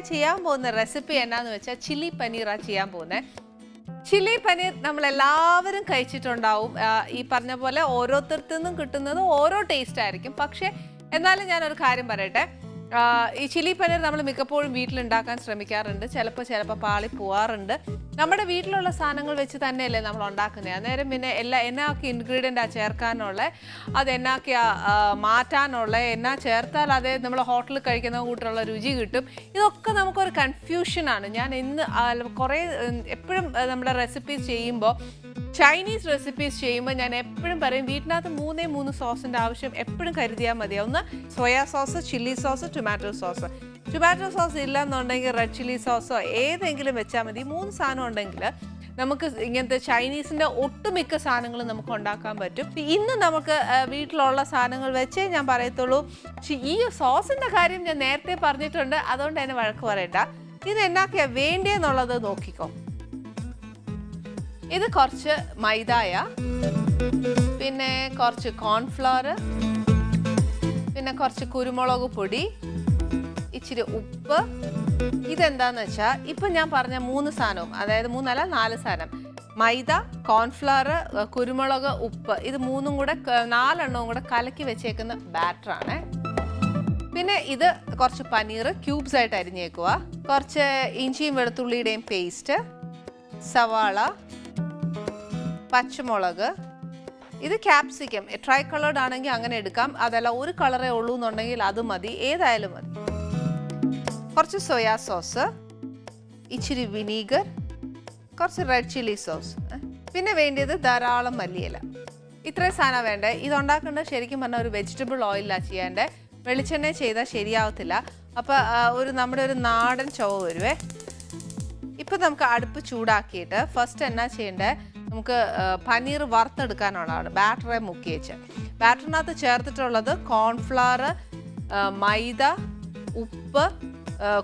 ഞാൻ ചെയ്യാൻ പോകുന്ന റെസിപ്പി എന്നാന്ന് വെച്ചാൽ ചില്ലി പനീറാണ് ചെയ്യാൻ പോകുന്നത്. ചില്ലി പനീർ നമ്മളെല്ലാവരും കഴിച്ചിട്ടുണ്ടാവും. ഈ പറഞ്ഞ പോലെ ഓരോരുത്തർത്തിൽ നിന്നും കിട്ടുന്നത് ഓരോ ടേസ്റ്റ് ആയിരിക്കും. പക്ഷേ എന്നാലും ഞാനൊരു കാര്യം പറയട്ടെ, ഈ ചില്ലി പനീർ നമ്മൾ മിക്കപ്പോഴും വീട്ടിലുണ്ടാക്കാൻ ശ്രമിക്കാറുണ്ട്. ചിലപ്പോൾ പാളി പോവാറുണ്ട്. നമ്മുടെ വീട്ടിലുള്ള സാധനങ്ങൾ വെച്ച് തന്നെയല്ലേ നമ്മൾ ഉണ്ടാക്കുന്നത്. അന്നേരം പിന്നെ എന്നാക്കി ഇൻഗ്രീഡിയൻ്റാണ് ചേർക്കാനുള്ള, അത് എന്നാക്കി മാറ്റാനുള്ള, എന്നാ ചേർത്താൽ അതേ നമ്മൾ ഹോട്ടലിൽ കഴിക്കുന്ന കൂട്ടുള്ള രുചി കിട്ടും. ഇതൊക്കെ നമുക്കൊരു കൺഫ്യൂഷനാണ്. ഞാൻ എപ്പോഴും നമ്മുടെ റെസിപ്പീസ് ചെയ്യുമ്പോൾ, ചൈനീസ് റെസിപ്പീസ് ചെയ്യുമ്പോൾ ഞാൻ എപ്പോഴും പറയും വീട്ടിനകത്ത് 3 സോസിൻ്റെ ആവശ്യം എപ്പോഴും കരുതിയാൽ മതിയാവും. ഒന്ന് soya sauce, chilli sauce, tomato sauce. Tomato sauce ഇല്ലെന്നുണ്ടെങ്കിൽ റെഡ് ചില്ലി സോസോ ഏതെങ്കിലും വെച്ചാൽ മതി. 3 സാധനം ഉണ്ടെങ്കിൽ നമുക്ക് ഇങ്ങനത്തെ ചൈനീസിൻ്റെ ഒട്ടുമിക്ക സാധനങ്ങളും നമുക്ക് ഉണ്ടാക്കാൻ പറ്റും. ഇന്ന് നമുക്ക് വീട്ടിലുള്ള സാധനങ്ങൾ വെച്ചേ ഞാൻ പറയത്തുള്ളൂ. പക്ഷേ ഈ സോസിൻ്റെ കാര്യം ഞാൻ നേരത്തെ പറഞ്ഞിട്ടുണ്ട്, അതുകൊണ്ട് തന്നെ വഴക്ക് പറയണ്ട. ഇത് എന്നാക്കിയാൽ വേണ്ടിയെന്നുള്ളത് നോക്കിക്കോ. ഇത് കുറച്ച് മൈദായ, പിന്നെ കുറച്ച് കോൺഫ്ലവർ, പിന്നെ കുറച്ച് കുരുമുളക് പൊടി, ഇച്ചിരി ഉപ്പ്. ഇതെന്താന്ന് വെച്ചാൽ ഇപ്പം ഞാൻ പറഞ്ഞ 3 സാധനവും, അതായത് 3 അല്ല 4 സാധനം, മൈദ, കോൺഫ്ലവർ, കുരുമുളക്, ഉപ്പ്, ഇത് 3 കൂടെ 4 എണ്ണവും കൂടെ കലക്കി വെച്ചേക്കുന്ന ബാറ്ററാണ്. പിന്നെ ഇത് കുറച്ച് പനീർ ക്യൂബ്സ് ആയിട്ട് അരിഞ്ഞേക്കുക, കുറച്ച് ഇഞ്ചിയും വെളുത്തുള്ളിയുടെയും പേസ്റ്റ്, സവാള, പച്ചമുളക്, ഇത് ക്യാപ്സിക്കം. ട്രൈ കളേർഡ് ആണെങ്കിൽ അങ്ങനെ എടുക്കാം, അതല്ല ഒരു കളറേ ഉള്ളൂ എന്നുണ്ടെങ്കിൽ അത് മതി, ഏതായാലും മതി. കുറച്ച് സോയാ സോസ്, ഇച്ചിരി വിനീഗർ, കുറച്ച് റെഡ് ചില്ലി സോസ്, പിന്നെ വേണ്ടിയത് ധാരാളം മല്ലിയില. ഇത്രയും സാധനം വേണ്ടേ. ഇതുണ്ടാക്കേണ്ടത് ശരിക്കും പറഞ്ഞാൽ ഒരു വെജിറ്റബിൾ ഓയിലാണ് ചെയ്യേണ്ടത്. വെളിച്ചെണ്ണ ചെയ്താൽ ശരിയാവത്തില്ല. അപ്പോൾ നമ്മുടെ ഒരു നാടൻ ചുവ വരുവേ. ഇപ്പം നമുക്ക് അടുപ്പ് ചൂടാക്കിയിട്ട് ഫസ്റ്റ് എന്നാ ചെയ്യേണ്ടത്, നമുക്ക് പനീർ വറുത്തെടുക്കാനുള്ളതാണ്. ബാറ്ററെ മുക്കി വെച്ച് ബാറ്ററിനകത്ത് ചേർത്തിട്ടുള്ളത് കോൺഫ്ലവർ, മൈദ, ഉപ്പ്,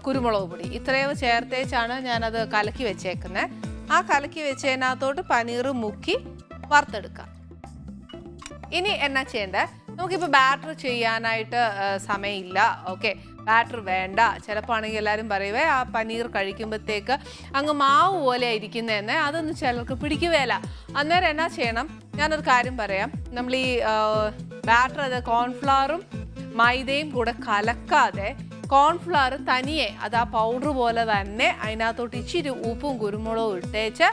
കുരുമുളക് പൊടി, ഇത്രയും ചേർത്തേച്ചാണ് ഞാനത് കലക്കി വെച്ചേക്കുന്നത്. ആ കലക്കി വെച്ചതിനകത്തോട്ട് പനീർ മുക്കി വറുത്തെടുക്കാം. ഇനി എന്നാ ചെയ്യേണ്ടത്, നമുക്കിപ്പോൾ ബാറ്റർ ചെയ്യാനായിട്ട് സമയമില്ല, ഓക്കെ, ബാറ്റർ വേണ്ട, ചിലപ്പോൾ ആണെങ്കിൽ എല്ലാവരും പറയുവേ ആ പനീർ കഴിക്കുമ്പോഴത്തേക്ക് അങ്ങ് മാവ് പോലെ ഇരിക്കുന്നതെന്ന്, അതൊന്നും ചിലർക്ക് പിടിക്കുകയില്ല. അന്നേരം എന്നാ ചെയ്യണം, ഞാനൊരു കാര്യം പറയാം. നമ്മൾ ഈ ബാറ്റർ, അത് കോൺഫ്ലവറും മൈദയും കൂടെ കലക്കാതെ കോൺഫ്ലവർ തനിയെ അത് ആ പൗഡർ പോലെ തന്നെ അതിനകത്തോട്ട് ഇച്ചിരി ഉപ്പും കുരുമുളകും ഇട്ടേച്ച്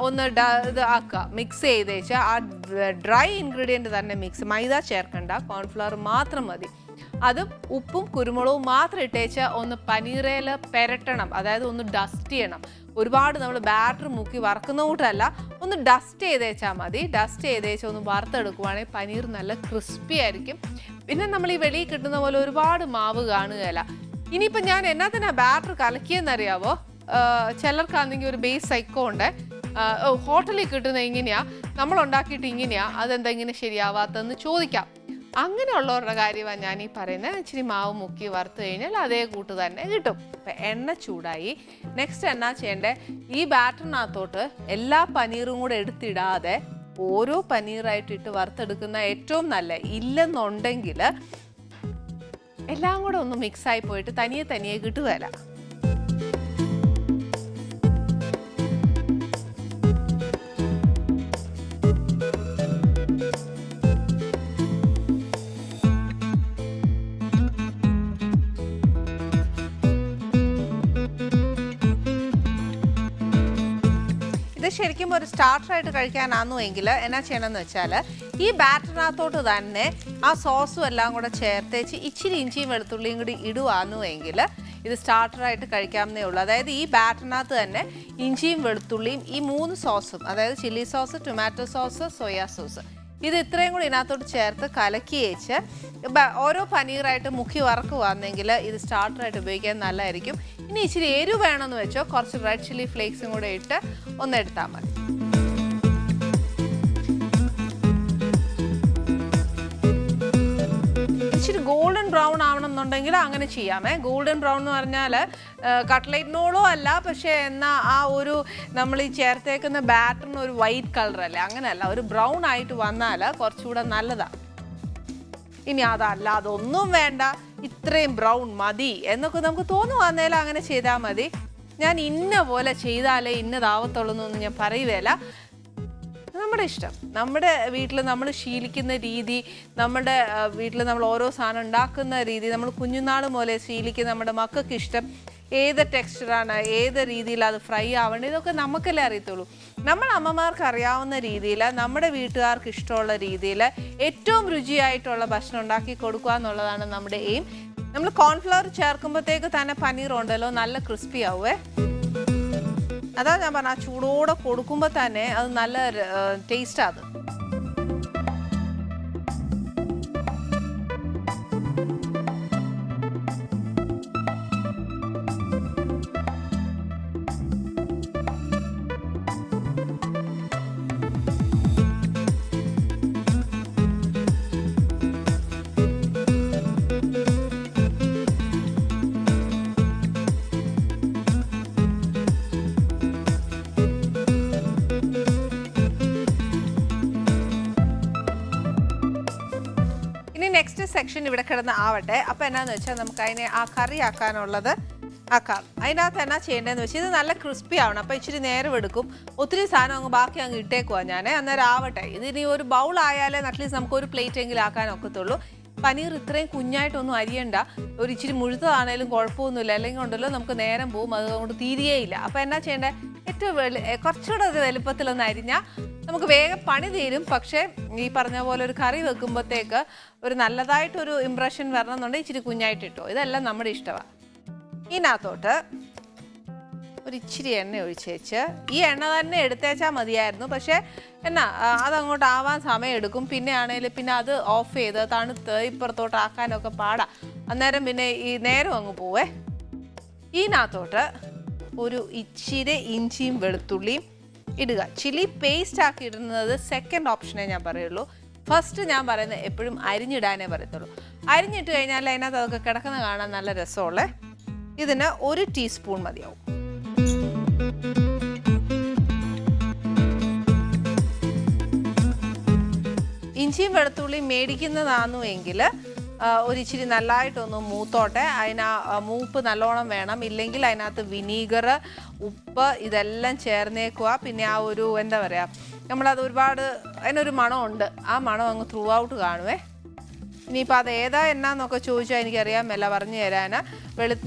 ഒന്ന് ഇത് ആക്കുക, മിക്സ് ചെയ്തേച്ച് ആ ഡ്രൈ ഇൻഗ്രീഡിയൻറ്റ് തന്നെ മിക്സ്, മൈദ ചേർക്കണ്ട, കോൺഫ്ലവർ മാത്രം മതി. അതും ഉപ്പും കുരുമുളകും മാത്രം ഇട്ടേച്ച് ഒന്ന് പനീറേൽ പെരട്ടണം, അതായത് ഒന്ന് ഡസ്റ്റ് ചെയ്യണം. ഒരുപാട് നമ്മൾ ബാറ്റർ മുക്കി വറക്കുന്ന കൂട്ടല്ല, ഒന്ന് ഡസ്റ്റ് ചെയ്തേച്ചാൽ മതി. ഡസ്റ്റ് ചെയ്തേച്ച് ഒന്ന് വറുത്തെടുക്കുവാണെങ്കിൽ പനീർ നല്ല ക്രിസ്പി ആയിരിക്കും. പിന്നെ നമ്മൾ ഈ വെളിയിൽ കിട്ടുന്ന പോലെ ഒരുപാട് മാവ് കാണുകയില്ല. ഇനിയിപ്പോൾ ഞാൻ എന്നാ ബാറ്റർ കലക്കിയെന്നറിയാവോ, ചിലർക്കാണെങ്കിൽ ഒരു ബേസ് സൈക്കോ ഉണ്ട്, ഹോട്ടലിൽ കിട്ടുന്നത് ഇങ്ങനെയാ, നമ്മൾ ഉണ്ടാക്കിയിട്ട് ഇങ്ങനെയാ, അതെന്താ ഇങ്ങനെ ശരിയാവാത്തതെന്ന് ചോദിക്കാം. അങ്ങനെയുള്ളവരുടെ കാര്യമാണ് ഞാൻ ഈ പറയുന്നത്. ഇച്ചിരി മാവ് മുക്കി വറുത്ത് കഴിഞ്ഞാൽ അതേ കൂട്ട് തന്നെ കിട്ടും. അപ്പം എണ്ണ ചൂടായി. നെക്സ്റ്റ് എന്നാ ചെയ്യേണ്ടത്, ഈ ബാറ്ററിനകത്തോട്ട് എല്ലാ പനീറും കൂടെ എടുത്തിടാതെ ഓരോ പനീറായിട്ട് ഇട്ട് വറുത്തെടുക്കുന്ന ഏറ്റവും നല്ല. ഇല്ലെന്നുണ്ടെങ്കിൽ എല്ലാം കൂടെ ഒന്ന് മിക്സായി പോയിട്ട് തനിയെ കിട്ടുകയില്ല. ശരിക്കും ഒരു സ്റ്റാർട്ടറായിട്ട് കഴിക്കാനാണെന്നുവെങ്കിൽ എന്നാ ചെയ്യണമെന്ന് വെച്ചാൽ, ഈ ബാറ്ററിനകത്തോട്ട് തന്നെ ആ സോസും എല്ലാം കൂടെ ചേർത്തേച്ച് ഇച്ചിരി ഇഞ്ചിയും വെളുത്തുള്ളിയും കൂടി ഇടുവാന്നുവെങ്കിൽ ഇത് സ്റ്റാർട്ടറായിട്ട് കഴിക്കാവുന്നേ ഉള്ളൂ. അതായത് ഈ ബാറ്ററിനകത്ത് തന്നെ ഇഞ്ചിയും വെളുത്തുള്ളിയും ഈ 3 സോസും, അതായത് chilli sauce, tomato sauce, soya sauce, ഇത് ഇത്രയും കൂടി ഇതിനകത്തോട്ട് ചേർത്ത് കലക്കി വെച്ച് ഓരോ പനീറായിട്ട് മുക്കി വറക്കുവാണെങ്കിൽ ഇത് സ്റ്റാർട്ടറായിട്ട് ഉപയോഗിക്കാൻ നല്ലതായിരിക്കും. ഇനി ഇച്ചിരി എരിവ് വേണമെന്ന് വെച്ചോ കുറച്ച് റെഡ് ചില്ലി ഫ്ലേക്സും കൂടെ ഇട്ട് ഒന്നെടുത്താൽ മതി. ഇച്ചിരി ഗോൾഡൻ ബ്രൗൺ ആവണമെന്നുണ്ടെങ്കിൽ അങ്ങനെ ചെയ്യാമേ. ഗോൾഡൻ ബ്രൗൺ എന്ന് പറഞ്ഞാൽ കട്ട്ലേറ്റിനോളോ അല്ല, പക്ഷേ എന്നാൽ ആ ഒരു നമ്മൾ ഈ ചേർത്തേക്കുന്ന ബാറ്ററിന് ഒരു വൈറ്റ് കളറല്ലേ, അങ്ങനെയല്ല, ഒരു ബ്രൗൺ ആയിട്ട് വന്നാൽ കുറച്ചുകൂടെ നല്ലതാണ്. ഇനി അതല്ല, അതൊന്നും വേണ്ട, ഇത്രയും ബ്രൗൺ മതി എന്നൊക്കെ നമുക്ക് തോന്നുവാന്നേലും അങ്ങനെ ചെയ്താൽ മതി. ഞാൻ ഇന്ന പോലെ ചെയ്താലേ ഇന്നതാവത്തുള്ളൂ എന്നൊന്നും ഞാൻ പറയുകയില്ല. നമ്മുടെ ഇഷ്ടം, നമ്മുടെ വീട്ടിൽ നമ്മൾ ശീലിക്കുന്ന രീതി, നമ്മുടെ വീട്ടിൽ നമ്മൾ ഓരോ സാധനം ഉണ്ടാക്കുന്ന രീതി, നമ്മൾ കുഞ്ഞുനാൾ മുതലേ ശീലിക്കുന്ന നമ്മുടെ മക്കൾക്ക് ഇഷ്ടം ഏത് ടെക്സ്ചറാണ്, ഏത് രീതിയിൽ അത് ഫ്രൈ ആവേണ്ടത്, ഇതൊക്കെ നമുക്കല്ലേ അറിയത്തുള്ളൂ. നമ്മൾ അമ്മമാർക്ക് അറിയാവുന്ന രീതിയിൽ, നമ്മുടെ വീട്ടുകാർക്ക് ഇഷ്ടമുള്ള രീതിയിൽ ഏറ്റവും രുചിയായിട്ടുള്ള ഭക്ഷണം ഉണ്ടാക്കി കൊടുക്കുക എന്നുള്ളതാണ് നമ്മുടെ എയിം. നമ്മൾ കോൺഫ്ലവർ ചേർക്കുമ്പോഴത്തേക്ക് തന്നെ പനീർ ഉണ്ടല്ലോ നല്ല ക്രിസ്പി ആവുമേ. അതാ ഞാൻ പറഞ്ഞ ആ ചൂടോടെ കൊടുക്കുമ്പോൾ തന്നെ അത് നല്ല ടേസ്റ്റാണ് അത്. നെക്സ്റ്റ് സെക്ഷൻ ഇവിടെ കിടന്ന് ആവട്ടെ. അപ്പോൾ എന്നാന്ന് വെച്ചാൽ നമുക്ക് അതിനെ ആ കറി ആക്കാനുള്ളത് ആക്കാം. അതിനകത്ത് എന്നാ ചെയ്യേണ്ടതെന്ന് വെച്ചാൽ ഇത് നല്ല ക്രിസ്പി ആവണം. അപ്പോൾ ഇച്ചിരി നേരം എടുക്കും. ഒത്തിരി സാധനം ബാക്കി അങ്ങ് ഇട്ടേക്കുവാ ഞാൻ. അന്നേരം ആവട്ടെ. ഇതിനി ഒരു ബൗൾ ആയാലേ അറ്റ്ലീസ്റ്റ് നമുക്ക് ഒരു പ്ലേറ്റ് എങ്കിലും ആക്കാൻ ഒക്കത്തുള്ളൂ. പനീർ ഇത്രയും കുഞ്ഞായിട്ടൊന്നും അരിയണ്ട. ഒരു ഇച്ചിരി മുഴുത്തതാണേലും കുഴപ്പമൊന്നുമില്ല. അല്ലെങ്കിൽ ഉണ്ടല്ലോ നമുക്ക് നേരം പോവും, അതുകൊണ്ട് തീരുകയില്ല. അപ്പോൾ എന്നാ ചെയ്യേണ്ടത്, ഏറ്റവും കുറച്ചുകൂടെ ഒരു വലുപ്പത്തിലൊന്ന് അരിഞ്ഞാൽ നമുക്ക് വേഗം പണി തീരും. പക്ഷേ ഈ പറഞ്ഞ പോലെ ഒരു കറി വെക്കുമ്പോഴത്തേക്ക് ഒരു നല്ലതായിട്ടൊരു ഇംപ്രഷൻ വരണമെന്നുണ്ടെങ്കിൽ ഇച്ചിരി കുഞ്ഞായിട്ട് ഇട്ടോ. ഇതെല്ലാം നമ്മുടെ ഇഷ്ടമാണ്. ഇതിനകത്തോട്ട് ഒരു ഇച്ചിരി എണ്ണ ഒഴിച്ചേച്ച്, ഈ എണ്ണ തന്നെ എടുത്തേച്ചാൽ മതിയായിരുന്നു. പക്ഷേ എന്നാ അതങ്ങോട്ട് ആവാൻ സമയം എടുക്കും. പിന്നെ ആണെങ്കിലും പിന്നെ അത് ഓഫ് ചെയ്ത് തണുത്ത് ഇപ്പുറത്തോട്ട് ആക്കാനൊക്കെ പാടാം. അന്നേരം പിന്നെ ഈ നേരം അങ്ങ് പോവേ. ഇതിനകത്തോട്ട് ഒരു ഇച്ചിരി ഇഞ്ചിയും വെളുത്തുള്ളിയും ഇടുക. ചില്ലി പേസ്റ്റ് ആക്കി ഇടുന്നത് സെക്കൻഡ് ഓപ്ഷനേ ഞാൻ പറയുള്ളൂ. ഫസ്റ്റ് ഞാൻ പറയുന്നത് എപ്പോഴും അരിഞ്ഞിടാനേ പറയത്തുള്ളൂ. അരിഞ്ഞിട്ട് കഴിഞ്ഞാൽ അതിനകത്ത് അതൊക്കെ കിടക്കുന്ന കാണാൻ നല്ല രസമുള്ളേ. ഇതിന് 1 ടീസ്പൂൺ മതിയാവും. ഇഞ്ചിയും വെളുത്തുള്ളിയും മേടിക്കുന്നതാണെന്നുവെങ്കിൽ ഒരിച്ചിരി നല്ലതായിട്ടൊന്ന് മൂത്തോട്ടെ. മൂപ്പ് നല്ലോണം വേണം. ഇല്ലെങ്കിൽ അതിനകത്ത് വിനീഗർ, ഉപ്പ് ഇതെല്ലാം ചേർന്നേക്കുക. പിന്നെ ആ ഒരു എന്താ പറയുക, നമ്മളത് ഒരുപാട് അതിനൊരു മണമുണ്ട്. ആ മണം അങ്ങ് ത്രൂ ഔട്ട് കാണുവേ. ഇനിയിപ്പോൾ അത് ഏതാ എന്നാന്നൊക്കെ ചോദിച്ചാൽ എനിക്കറിയാം, എല്ലാം പറഞ്ഞു തരാൻ.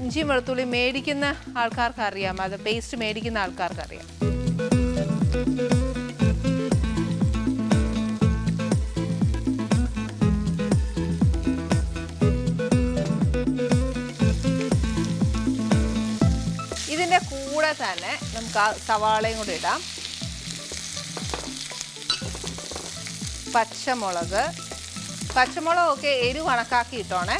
ഇഞ്ചിയും വെളുത്തുള്ളി മേടിക്കുന്ന ആൾക്കാർക്ക് അറിയാം, അത് പേസ്റ്റ് മേടിക്കുന്ന ആൾക്കാർക്ക് അറിയാം. ഇതിൻ്റെ കൂടെ തന്നെ നമുക്ക് ആ സവാളയും കൂടി ഇടാം. പച്ചമുളകൊക്കെ എരിവ് കണക്കാക്കി ഇട്ടോണേ.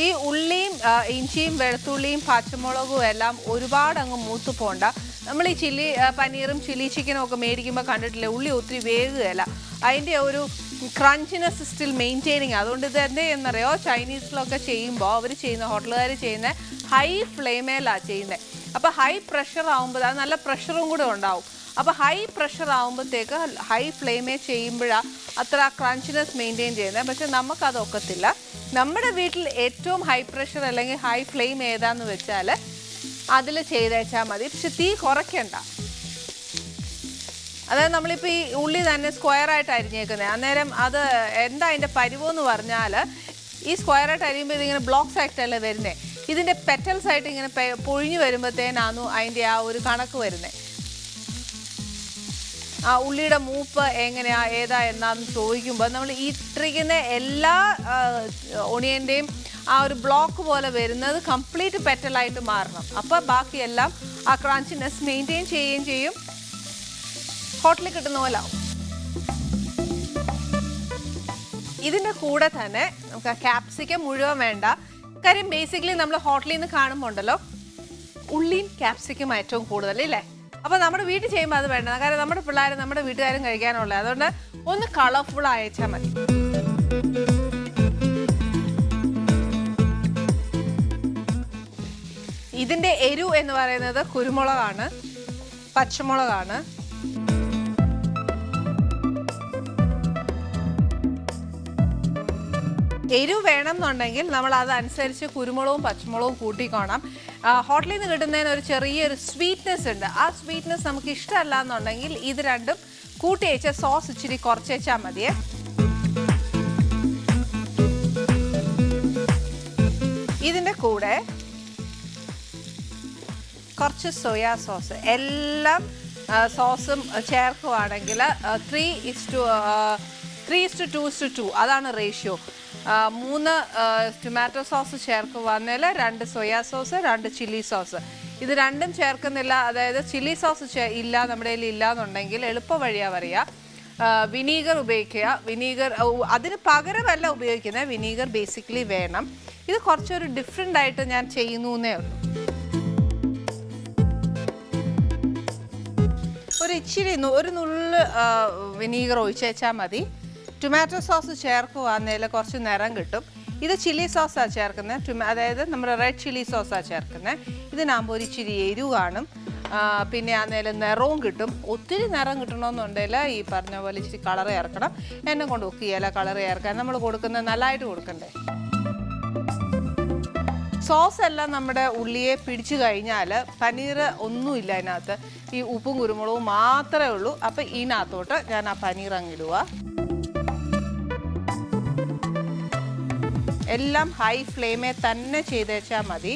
ഈ ഉള്ളിയും ഇഞ്ചിയും വെളുത്തുള്ളിയും പച്ചമുളകും എല്ലാം ഒരുപാട് അങ്ങ് മൂത്ത് പോണ്ട. നമ്മൾ ഈ പനീറും ചില്ലി ചിക്കനും ഒക്കെ മേടിക്കുമ്പോൾ കണ്ടിട്ടില്ലേ, ഉള്ളി ഒത്തിരി വേകുകയല്ല. അതിൻ്റെ ഒരു ക്രഞ്ചിനെസ് സ്റ്റിൽ മെയിൻറ്റെയിനിങ്. അതുകൊണ്ട് ഇത് എന്താ എന്നറിയോ, ചൈനീസിലൊക്കെ ചെയ്യുമ്പോൾ അവർ ചെയ്യുന്ന ഹോട്ടലുകാർ ചെയ്യുന്ന ഹൈ ഫ്ലെയിമേലാണ് ചെയ്യുന്നത്. അപ്പോൾ ഹൈ പ്രഷർ ആകുമ്പോൾ അത് നല്ല പ്രഷറും കൂടെ ഉണ്ടാവും. അപ്പോൾ ഹൈ പ്രഷർ ആകുമ്പോഴത്തേക്ക് ഹൈ ഫ്ലെയിമേ ചെയ്യുമ്പോഴാണ് അത്ര ക്രഞ്ചിനെസ് മെയിൻറ്റെയിൻ ചെയ്യുന്നത്. പക്ഷെ നമുക്കത് ഒക്കത്തില്ല. നമ്മുടെ വീട്ടിൽ ഏറ്റവും ഹൈ പ്രഷർ അല്ലെങ്കിൽ ഹൈ ഫ്ലെയിം ഏതാന്ന് വെച്ചാൽ അതിൽ ചെയ്തേച്ചാൽ മതി. പക്ഷെ തീ കുറയ്ക്കണ്ട. അതായത് നമ്മളിപ്പോൾ ഈ ഉള്ളി തന്നെ സ്ക്വയറായിട്ട് അരിഞ്ഞേക്കുന്നത്. അന്നേരം അത് എന്താ അതിൻ്റെ പരിവെന്ന് പറഞ്ഞാൽ, ഈ സ്ക്വയറായിട്ട് അരിയുമ്പോൾ ഇതിങ്ങനെ ബ്ലോക്സ് ആയിട്ടല്ലേ വരുന്നത്. ഇതിൻ്റെ പെറ്റൽസ് ആയിട്ട് ഇങ്ങനെ പൊഴിഞ്ഞു വരുമ്പോഴത്തേനാണ് അതിൻ്റെ ആ ഒരു കണക്ക് വരുന്നത്. ആ ഉള്ളിയുടെ മൂപ്പ് എങ്ങനെയാ ഏതാ എന്നാന്ന് ചോദിക്കുമ്പോൾ നമ്മൾ ഈ ഇട്ടിരിക്കുന്ന എല്ലാ ഒണിയൻ്റെയും ആ ഒരു ബ്ലോക്ക് പോലെ വരുന്നത് കംപ്ലീറ്റ് പെറ്റലായിട്ട് മാറണം. അപ്പോൾ ബാക്കിയെല്ലാം ആ ക്രഞ്ചിനെസ് മെയിൻറ്റെയിൻ ചെയ്യുകയും ചെയ്യും. ഹോട്ടലിൽ കിട്ടുന്ന പോലെ ആവും. ഇതിൻ്റെ കൂടെ തന്നെ നമുക്ക് ആ ക്യാപ്സിക്കം മുഴുവൻ വേണ്ട. കാര്യം ബേസിക്കലി നമ്മൾ ഹോട്ടലിൽ നിന്ന് കാണുമ്പോൾ ഉണ്ടല്ലോ, ഉള്ളിയും ക്യാപ്സിക്കം ഏറ്റവും കൂടുതൽ ഇല്ലേ. അപ്പോൾ നമ്മുടെ വീട്ടിൽ ചെയ്യുമ്പോൾ അത് വേണ്ട. കാരണം നമ്മുടെ പിള്ളേരും നമ്മുടെ വീട്ടുകാരും കഴിക്കാനുള്ളത്. അതുകൊണ്ട് ഒന്ന് കളർഫുൾ അയച്ചാൽ മതി. ഇതിൻ്റെ എരിവ് എന്ന് പറയുന്നത് കുരുമുളകാണ്, പച്ചമുളകാണ്, എരിവ് വേണം എന്നുണ്ടെങ്കിൽ നമ്മൾ അതനുസരിച്ച് കുരുമുളകും പച്ചമുളകും കൂട്ടിക്കോണം. ഹോട്ടലിൽ നിന്ന് കിട്ടുന്നതിന് ഒരു ചെറിയൊരു സ്വീറ്റ്നെസ് ഉണ്ട്. ആ സ്വീറ്റ്നെസ് നമുക്ക് ഇഷ്ടമല്ല എന്നുണ്ടെങ്കിൽ ഇത് രണ്ടും കൂട്ടി വെച്ച സോസ് ഇച്ചിരി കുറച്ച് വെച്ചാൽ മതിയേ. ഇതിൻ്റെ കൂടെ കുറച്ച് സോയാ സോസ്, എല്ലാം സോസും ചേർക്കുവാണെങ്കിൽ 3:2:2 അതാണ് റേഷ്യോ. 3 ടൊമാറ്റോ സോസ് ചേർക്കുവാന്നേൽ 2 സോയാ സോസ്, 2 ചില്ലി സോസ്. ഇത് രണ്ടും ചേർക്കുന്നില്ല, അതായത് ചില്ലി സോസ് ഇല്ല നമ്മുടെ കയ്യിൽ ഇല്ല എന്നുണ്ടെങ്കിൽ എളുപ്പ വഴിയാണ് പറയുക, വിനീഗർ ഉപയോഗിക്കുക. വിനീഗർ അതിന് പകരമല്ല ഉപയോഗിക്കുന്നത്, വിനീഗർ ബേസിക്കലി വേണം. ഇത് കുറച്ചൊരു ഡിഫറെൻ്റ് ആയിട്ട് ഞാൻ ചെയ്യുന്നു എന്നേ ഉള്ളൂ. ഒരു നുള്ള് വിനീഗർ ഒഴിച്ച് വെച്ചാൽ മതി. ടൊമാറ്റോ സോസ് ചേർക്കുവാന്നേൽ കുറച്ച് നിറം കിട്ടും. ഇത് ചില്ലി സോസാണ് ചേർക്കുന്നത്, അതായത് നമ്മുടെ റെഡ് ചില്ലി സോസാണ് ചേർക്കുന്നത്. ഇതിനാകുമ്പോൾ ഒരു ഇച്ചിരി എരിവ് കാണും, പിന്നെ ആന്നേലും നിറവും കിട്ടും. ഒത്തിരി നിറം കിട്ടണമെന്നുണ്ടെങ്കിൽ ഈ പറഞ്ഞ പോലെ ഇച്ചിരി കളർ ചേർക്കണം. എന്നെ കൊണ്ട് ഒക്കുകയില്ല കളർ ചേർക്കാൻ, നമ്മൾ കൊടുക്കുന്നത് നല്ലതായിട്ട് കൊടുക്കണ്ടേ. സോസ് എല്ലാം നമ്മുടെ ഉള്ളിയെ പിടിച്ചു കഴിഞ്ഞാൽ പനീർ ഒന്നുമില്ല അതിനകത്ത്, ഈ ഉപ്പും കുരുമുളകും മാത്രമേ ഉള്ളൂ. അപ്പം ഇതിനകത്തോട്ട് ഞാൻ ആ പനീർ അങ്ങിടുക. എല്ലാം ഹൈ ഫ്ലെയിമേ തന്നെ ചെയ്ത് വെച്ചാൽ മതി.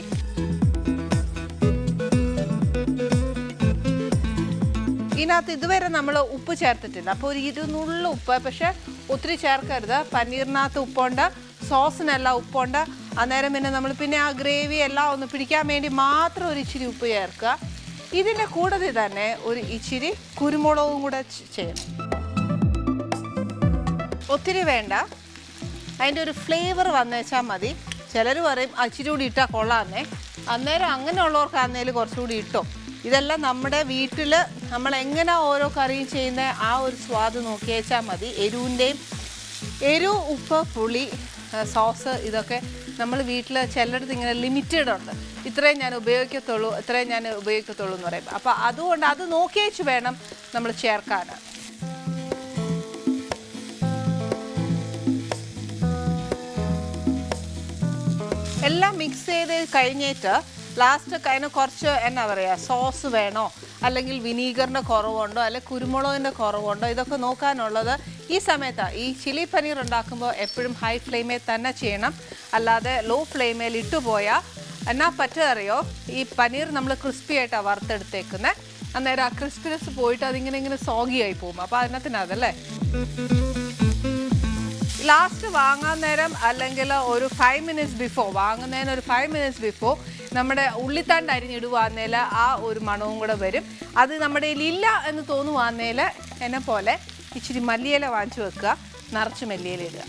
ഇതിനകത്ത് ഇതുവരെ നമ്മൾ ഉപ്പ് ചേർത്തിട്ടില്ല, അപ്പോൾ ഒരു 2 ഉപ്പ്, പക്ഷെ ഒത്തിരി ചേർക്കരുത്. പനീറിനകത്ത് ഉപ്പുണ്ട്, സോസിനെല്ലാം ഉപ്പുണ്ട്. അന്നേരം പിന്നെ ആ ഗ്രേവി എല്ലാം ഒന്ന് പിടിക്കാൻ വേണ്ടി മാത്രം ഒരു ഇച്ചിരി ഉപ്പ് ചേർക്കുക. ഇതിൻ്റെ കൂട്ടത്തിൽ തന്നെ ഒരു ഇച്ചിരി കുരുമുളകും കൂടെ ചെയ്യണം. ഒത്തിരി വേണ്ട, അതിൻ്റെ ഒരു ഫ്ലേവർ വന്നേച്ചാൽ മതി. ചിലർ പറയും ഇച്ചിരി കൂടി ഇട്ടാൽ കൊള്ളാമെന്നേ. അന്നേരം അങ്ങനെയുള്ളവർക്കാന്നേലും കുറച്ചുകൂടി ഇട്ടോ. ഇതെല്ലാം നമ്മുടെ വീട്ടിൽ നമ്മൾ എങ്ങനെ ഓരോ കറിയും ചെയ്യുന്ന ആ ഒരു സ്വാദ് നോക്കി വെച്ചാൽ മതി. എരിവ്, ഉപ്പ്, പുളി, സോസ് ഇതൊക്കെ നമ്മൾ വീട്ടിൽ ചിലയിടത്ത് ഇങ്ങനെ ലിമിറ്റഡ് ഉണ്ട്. ഇത്രയും ഞാൻ ഉപയോഗിക്കത്തുള്ളൂ എന്ന് പറയും. അപ്പോൾ അതുകൊണ്ട് അത് നോക്കിയേച്ച് വേണം നമ്മൾ ചേർക്കാൻ. എല്ലാം മിക്സ് ചെയ്ത് കഴിഞ്ഞിട്ട് ലാസ്റ്റ് അതിന് കുറച്ച് എന്നാ പറയുക, സോസ് വേണോ അല്ലെങ്കിൽ വിനീഗറിൻ്റെ കുറവുണ്ടോ അല്ലെങ്കിൽ കുരുമുളകിൻ്റെ കുറവുണ്ടോ ഇതൊക്കെ നോക്കാനുള്ളത് ഈ സമയത്താണ്. ഈ ചില്ലി പനീർ ഉണ്ടാക്കുമ്പോൾ എപ്പോഴും ഹൈ ഫ്ലെയിമിൽ തന്നെ ചെയ്യണം, അല്ലാതെ ലോ ഫ്ലെയിമിൽ ഇട്ടുപോയാൽ എന്നാ പറ്റുകറിയോ, ഈ പനീർ നമ്മൾ ക്രിസ്പി ആയിട്ടാണ് വറുത്തെടുത്തേക്കുന്നത്. അന്നേരം ആ ക്രിസ്പിനെസ് പോയിട്ട് അതിങ്ങനെ സോഗിയായി പോകും. അപ്പോൾ അതിനകത്തിനകത്തല്ലേ ലാസ്റ്റ് വാങ്ങാൻ നേരം അല്ലെങ്കിൽ ഒരു 5 മിനിറ്റ്സ് ബിഫോർ, വാങ്ങുന്നതിന് ഒരു 5 മിനിറ്റ്സ് ബിഫോർ നമ്മുടെ ഉള്ളിത്തണ്ട് അരിഞ്ഞിടുവാന്നേൽ ആ ഒരു മണവും കൂടെ വരും. അത് നമ്മുടെ ഇല്ല എന്ന് തോന്നുവാന്നേൽ എന്നെ പോലെ ഇച്ചിരി മല്ലിയില വാങ്ങിച്ചു വെക്കുക, നിറച്ച് മല്ലിയില ഇടുക.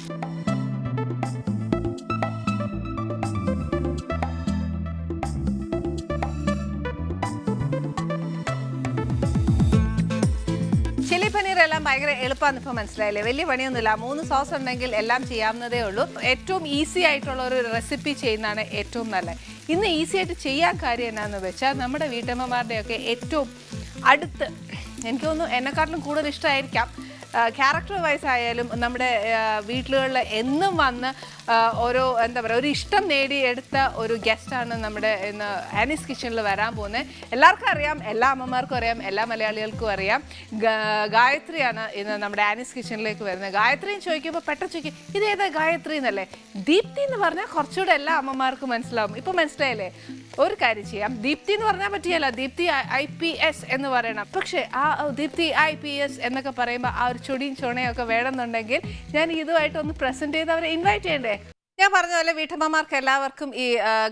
ചില്ലി പനീർ എല്ലാം ഭയങ്കര എളുപ്പമാണ്, ഇപ്പോൾ മനസ്സിലായില്ലേ? വലിയ പണിയൊന്നുമില്ല. 3 സോസ് ഉണ്ടെങ്കിൽ എല്ലാം ചെയ്യാവുന്നതേ ഉള്ളൂ. ഏറ്റവും ഈസി ആയിട്ടുള്ള ഒരു റെസിപ്പി ചെയ്യുന്നതാണ് ഏറ്റവും നല്ലത്. ഇന്ന് ഈസി ആയിട്ട് ചെയ്യാൻ കാര്യം എന്നാന്ന് വെച്ചാൽ നമ്മുടെ വീട്ടമ്മമാരുടെയൊക്കെ ഏറ്റവും അടുത്ത്, എനിക്ക് തോന്നുന്നു എന്നെക്കാട്ടിലും കൂടുതൽ ഇഷ്ടമായിരിക്കാം, ക്യാരക്ടർ വൈസ് ആയാലും നമ്മുടെ വീട്ടിലുകളിൽ എന്നും വന്ന് ഓരോ എന്താ പറയുക ഒരു ഇഷ്ടം നേടിയെടുത്ത ഒരു ഗസ്റ്റാണ് നമ്മുടെ ഇന്ന് ആനീസ് കിച്ചണിൽ വരാൻ പോകുന്നത്. എല്ലാവർക്കും അറിയാം, എല്ലാ അമ്മമാർക്കും അറിയാം, എല്ലാ മലയാളികൾക്കും അറിയാം. ഗായത്രിയാണ് ഇന്ന് നമ്മുടെ ആനീസ് കിച്ചണിലേക്ക് വരുന്നത്. ഗായത്രിയും ചോദിക്കുമ്പോൾ പെട്ടെന്ന് ചോദിക്കും ഇതേതാ ഗായത്രി എന്നല്ലേ. ദീപ്തി എന്ന് പറഞ്ഞാൽ കുറച്ചുകൂടെ എല്ലാ അമ്മമാർക്കും മനസ്സിലാവും. ഇപ്പം മനസ്സിലായില്ലേ? ഒരു കാര്യം ചെയ്യാം, ദീപ്തി എന്ന് പറഞ്ഞാൽ പറ്റിയല്ല, ദീപ്തി IPS എന്ന് പറയണം. പക്ഷേ ആ ദീപ്തി IPS എന്നൊക്കെ പറയുമ്പോൾ ആ ഒരു ചൊടിയും ചുണയൊക്കെ വേണമെന്നുണ്ടെങ്കിൽ ഞാൻ ഇതുമായിട്ടൊന്ന് പ്രസൻറ്റ് ചെയ്ത് അവരെ ഇൻവൈറ്റ് ചെയ്യണ്ടേ. ഞാൻ പറഞ്ഞ പോലെ വീട്ടമ്മമാർക്ക് എല്ലാവർക്കും ഈ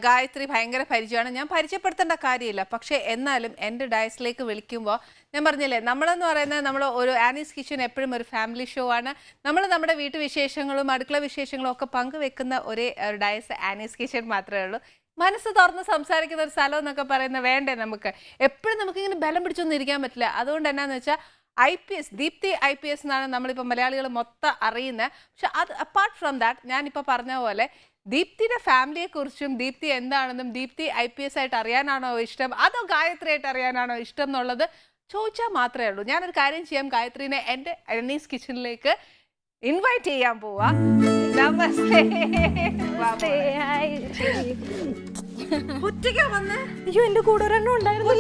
ഗായത്രി ഭയങ്കര പരിചയമാണ്. ഞാൻ പരിചയപ്പെടുത്തേണ്ട കാര്യമില്ല. പക്ഷേ എന്നാലും എൻ്റെ ഡയസിലേക്ക് വിളിക്കുമ്പോൾ ഞാൻ പറഞ്ഞില്ലേ, നമ്മളെന്ന് പറയുന്നത് നമ്മൾ ഒരു ആനീസ് കിച്ചൺ എപ്പോഴും ഒരു ഫാമിലി ഷോ ആണ്. നമ്മൾ നമ്മുടെ വീട്ടുവിശേഷങ്ങളും അടുക്കള വിശേഷങ്ങളും ഒക്കെ പങ്കുവെക്കുന്ന ഒരേ ഒരു ഡയസ് ആനീസ് കിച്ചൺ മാത്രമേ ഉള്ളൂ. മനസ്സ് തുറന്ന് സംസാരിക്കുന്ന ഒരു സ്ഥലം എന്നൊക്കെ പറയുന്നത് വേണ്ടേ നമുക്ക്? എപ്പോഴും നമുക്കിങ്ങനെ ബലം പിടിച്ചൊന്നും ഇരിക്കാൻ പറ്റില്ല. അതുകൊണ്ട് എന്നാന്ന് വെച്ചാൽ IPS, ദീപ്തി IPS എന്നാണ് നമ്മളിപ്പോൾ മലയാളികൾ മൊത്തം അറിയുന്നത്. പക്ഷെ അത് അപ്പാർട്ട് ഫ്രം ദാറ്റ്, ഞാനിപ്പോൾ പറഞ്ഞ പോലെ ദീപ്തിയുടെ ഫാമിലിയെക്കുറിച്ചും ദീപ്തി എന്താണെന്നും ദീപ്തി IPS ആയിട്ട് അറിയാനാണോ ഇഷ്ടം അതോ ഗായത്രി ആയിട്ട് അറിയാനാണോ ഇഷ്ടം എന്നുള്ളത് ചോദിച്ചാൽ മാത്രമേ ഉള്ളൂ. ഞാനൊരു കാര്യം ചെയ്യാം, ഗായത്രീനെ എൻ്റെ ആനീസ് കിച്ചണിലേക്ക് ഇൻവൈറ്റ് ചെയ്യാൻ പോവാ. നമസ്തേ. ഒറ്റയ്ക്കാ വന്നേ? അയ്യോ എന്റെ കൂടെ ഒരെണ്ണം ഉണ്ടായിരുന്നു.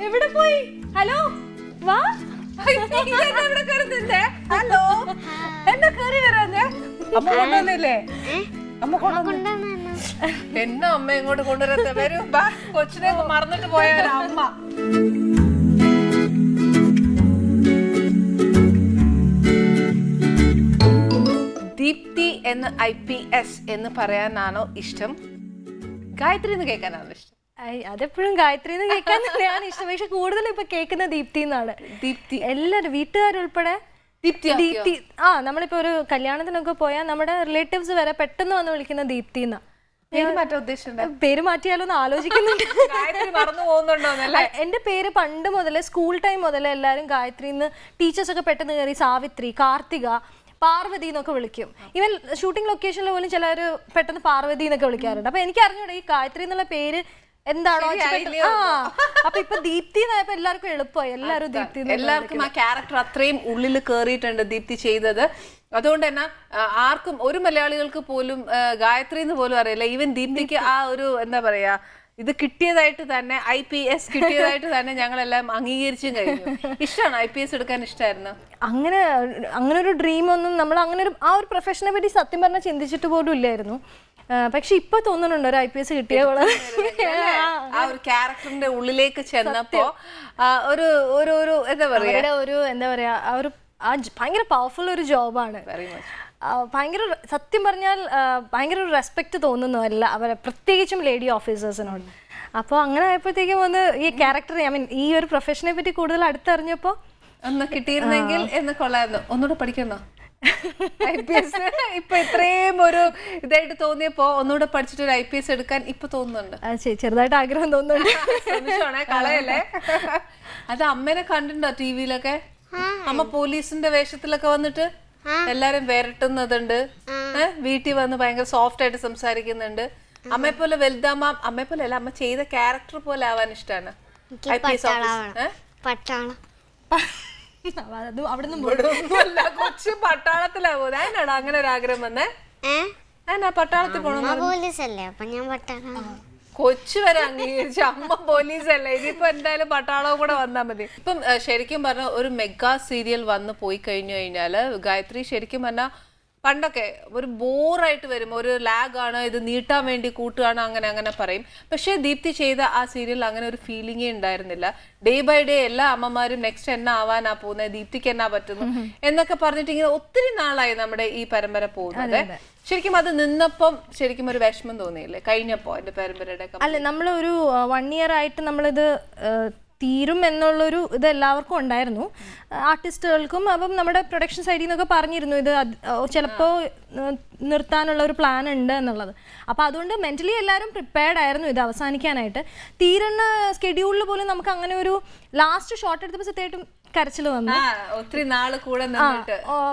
എവിടെ പോയി? ഹലോ വാ. ഹലോ എന്താ കേറി വരാഞ്ഞേ? അമ്മ കൊണ്ടുവന്നില്ലേ? അമ്മ കൊണ്ടുവന്നു. എന്നെ അമ്മ ഇങ്ങോട്ട് കൊണ്ടുവരത്തെ. വരൂ ബാ. കൊച്ചിനെ മറന്നിട്ട് പോയ അമ്മ. ദീപ്തി എന്ന് IPS എന്ന് പറയാനാണോ ഇഷ്ടം, ഗായത്രി എന്ന് കേൾക്കാനാണോ ഇഷ്ടം? അതെപ്പോഴും ഗായത്രി എന്ന് കേൾക്കാൻ തന്നെയാണ് ഇഷ്ടം. പക്ഷെ കൂടുതൽ ഇപ്പൊ കേൾക്കുന്ന ദീപ്തി എന്നാണ്. ദീപ്തി എല്ലാരും വീട്ടുകാരുൾപ്പെടെ ദീപ്തി. ആ നമ്മളിപ്പോ ഒരു കല്യാണത്തിനൊക്കെ പോയാൽ നമ്മുടെ റിലേറ്റീവ്സ് വരെ പെട്ടെന്ന് വന്ന് വിളിക്കുന്ന ദീപ്തി എന്നാ. പേര് മാറ്റിയാലോ എന്ന് ആലോചിക്കുന്നുണ്ട്. എന്റെ പേര് പണ്ട് മുതലേ സ്കൂൾ ടൈം മുതലേ എല്ലാരും ഗായത്രി എന്ന് ടീച്ചേഴ്സ് ഒക്കെ പെട്ടെന്ന് കയറി സാവിത്രി, കാർത്തിക, പാർവതി എന്നൊക്കെ വിളിക്കും. ഈവൻ ഷൂട്ടിംഗ് ലൊക്കേഷനിൽ പോലും ചിലർ പെട്ടെന്ന് പാർവതി എന്നൊക്കെ വിളിക്കാറുണ്ട്. അപ്പൊ എനിക്ക് അറിഞ്ഞൂടെ ഈ ഗായത്രി എന്നുള്ള പേര് എന്താണോ. അപ്പൊ ഇപ്പൊ ദീപ്തി എന്നായപ്പോ എല്ലാവർക്കും എളുപ്പമായി. എല്ലാരും ദീപ്തി. എല്ലാവർക്കും ആ ക്യാരക്ടർ അത്രയും ഉള്ളിൽ കേറിയിട്ടുണ്ട് ദീപ്തി ചെയ്തത്. അതുകൊണ്ട് തന്നെ ആർക്കും ഒരു മലയാളികൾക്ക് പോലും ഗായത്രി എന്ന് പോലും അറിയില്ല. ഈവൻ ദീപ്തിക്ക് ആ ഒരു എന്താ പറയാ ഇത് കിട്ടിയതായിട്ട് തന്നെ, IPS കിട്ടിയതായിട്ട് തന്നെ ഞങ്ങളെല്ലാം അംഗീകരിച്ചും കഴിഞ്ഞു. ഇഷ്ടമാണ് IPS എടുക്കാൻ? ഇഷ്ടമായിരുന്നു. അങ്ങനെ ഒരു ഡ്രീം ഒന്നും നമ്മൾ അങ്ങനെ ഒരു ആ ഒരു പ്രൊഫഷനെ പറ്റി സത്യം പറഞ്ഞാൽ ചിന്തിച്ചിട്ട് പോലും ഇല്ലായിരുന്നു. പക്ഷെ ഇപ്പൊ തോന്നുന്നുണ്ട് ഒരു IPS കിട്ടിയ പോലെ. ആ ഒരു ക്യാരക്ടറിന്റെ ഉള്ളിലേക്ക് ചെന്നപ്പോ ഒരു ഒരു ഒരു എന്താ പറയാ ആ ഒരു ഭയങ്കര പവർഫുൾ ഒരു ജോബാണ്. ഭയങ്കര സത്യം പറഞ്ഞാൽ ഭയങ്കര ഒരു റെസ്പെക്ട് തോന്നുന്നു അവരെ, പ്രത്യേകിച്ചും ലേഡി ഓഫീസേഴ്സിനോട്. അപ്പോൾ അങ്ങനെ ആയപ്പോഴത്തേക്കും വന്ന് ഈ ക്യാരക്ടർ ഈ ഒരു പ്രൊഫഷനെ പറ്റി കൂടുതൽ അടുത്തറിഞ്ഞപ്പോ ഒന്ന് കിട്ടിയിരുന്നെങ്കിൽ എന്ന് കൊള്ളായിരുന്നു. ഒന്നുകൂടെ പഠിക്കണോ IPS? ഇപ്പൊ ഇത്രയും ഒരു ഇതായിട്ട് തോന്നിയപ്പോ ഒന്നുകൂടെ പഠിച്ചിട്ട് ഒരു IPS എടുക്കാൻ ഇപ്പൊ തോന്നുന്നുണ്ട്. ചെറുതായിട്ട് ആഗ്രഹം തോന്നുന്നുണ്ട്. ശ്രമിച്ചോണേ, കളയല്ലേ. അത് അമ്മേനെ കണ്ടിട്ടുണ്ടോ TVയിലൊക്കെ? അമ്മ പോലീസിന്റെ വേഷത്തിലൊക്കെ വന്നിട്ട് എല്ലാരും വിരട്ടുന്നതുണ്ട്. വീട്ടിൽ വന്ന് ഭയങ്കര സോഫ്റ്റ് ആയിട്ട് സംസാരിക്കുന്നുണ്ട്. അമ്മയെ പോലെ വലുതാമ്മ, അമ്മയെ പോലെ അല്ല, അമ്മ ചെയ്ത ക്യാരക്ടർ പോലെ ആവാൻ ഇഷ്ടമാണ്. കൊച്ചു പട്ടാളത്തിലാവോ? അതിനാണോ അങ്ങനെ ഒരു ആഗ്രഹം വന്നേ? പട്ടാളത്തിൽ പോകണം. കൊച്ചു വരെ അംഗീകരിച്ചു. അമ്മ പോലീസല്ലേ, ഇതിപ്പോ എന്തായാലും പട്ടാളവും കൂടെ വന്നാൽ മതി. ഇപ്പം ശരിക്കും പറഞ്ഞ ഒരു മെഗാ സീരിയൽ വന്ന് പോയി കഴിഞ്ഞു കഴിഞ്ഞാല് ഗായത്രി ശരിക്കും പറഞ്ഞാൽ പണ്ടൊക്കെ ഒരു ബോറായിട്ട് വരും, ഒരു ലാഗാണ്, ഇത് നീട്ടാൻ വേണ്ടി കൂട്ടുകയാണ്, അങ്ങനെ പറയും. പക്ഷേ ദീപ്തി ചെയ്ത ആ സീരിയൽ അങ്ങനെ ഒരു ഫീലിംഗേ ഉണ്ടായിരുന്നില്ല. ഡേ ബൈ ഡേ എല്ലാ അമ്മമാരും നെക്സ്റ്റ് എന്നാ ആവാനാ പോകുന്നത്, ദീപ്തിക്ക് എന്നാ പറ്റുന്നു എന്നൊക്കെ പറഞ്ഞിട്ട് ഇങ്ങനെ ഒത്തിരി നാളായി നമ്മുടെ ഈ പരമ്പര പോകുന്നത്. ശരിക്കും അത് നിന്നപ്പം ശരിക്കും ഒരു വിഷമം തോന്നിയില്ലേ കഴിഞ്ഞപ്പോ എന്റെ പരമ്പരയുടെ? അല്ല, നമ്മളൊരു 1 year ആയിട്ട് നമ്മളിത് തീരും എന്നുള്ളൊരു ഇത് എല്ലാവർക്കും ഉണ്ടായിരുന്നു, ആർട്ടിസ്റ്റുകൾക്കും. അപ്പം നമ്മുടെ പ്രൊഡക്ഷൻ സൈഡിൽ നിന്നൊക്കെ പറഞ്ഞിരുന്നു ഇത് ചിലപ്പോൾ നിർത്താനുള്ള ഒരു പ്ലാൻ ഉണ്ട് എന്നുള്ളത്. അപ്പോൾ അതുകൊണ്ട് മെൻ്റലി എല്ലാവരും പ്രിപ്പയർഡ് ആയിരുന്നു ഇത് അവസാനിക്കാനായിട്ട്. തീരുന്ന സ്കെഡ്യൂളിൽ പോലും നമുക്ക് അങ്ങനെ ഒരു ലാസ്റ്റ് ഷോട്ട് എടുത്തപ്പോൾ സത്യമായിട്ടും കരച്ചിൽ വന്നു. ഒത്തിരി നാള് കൂടെ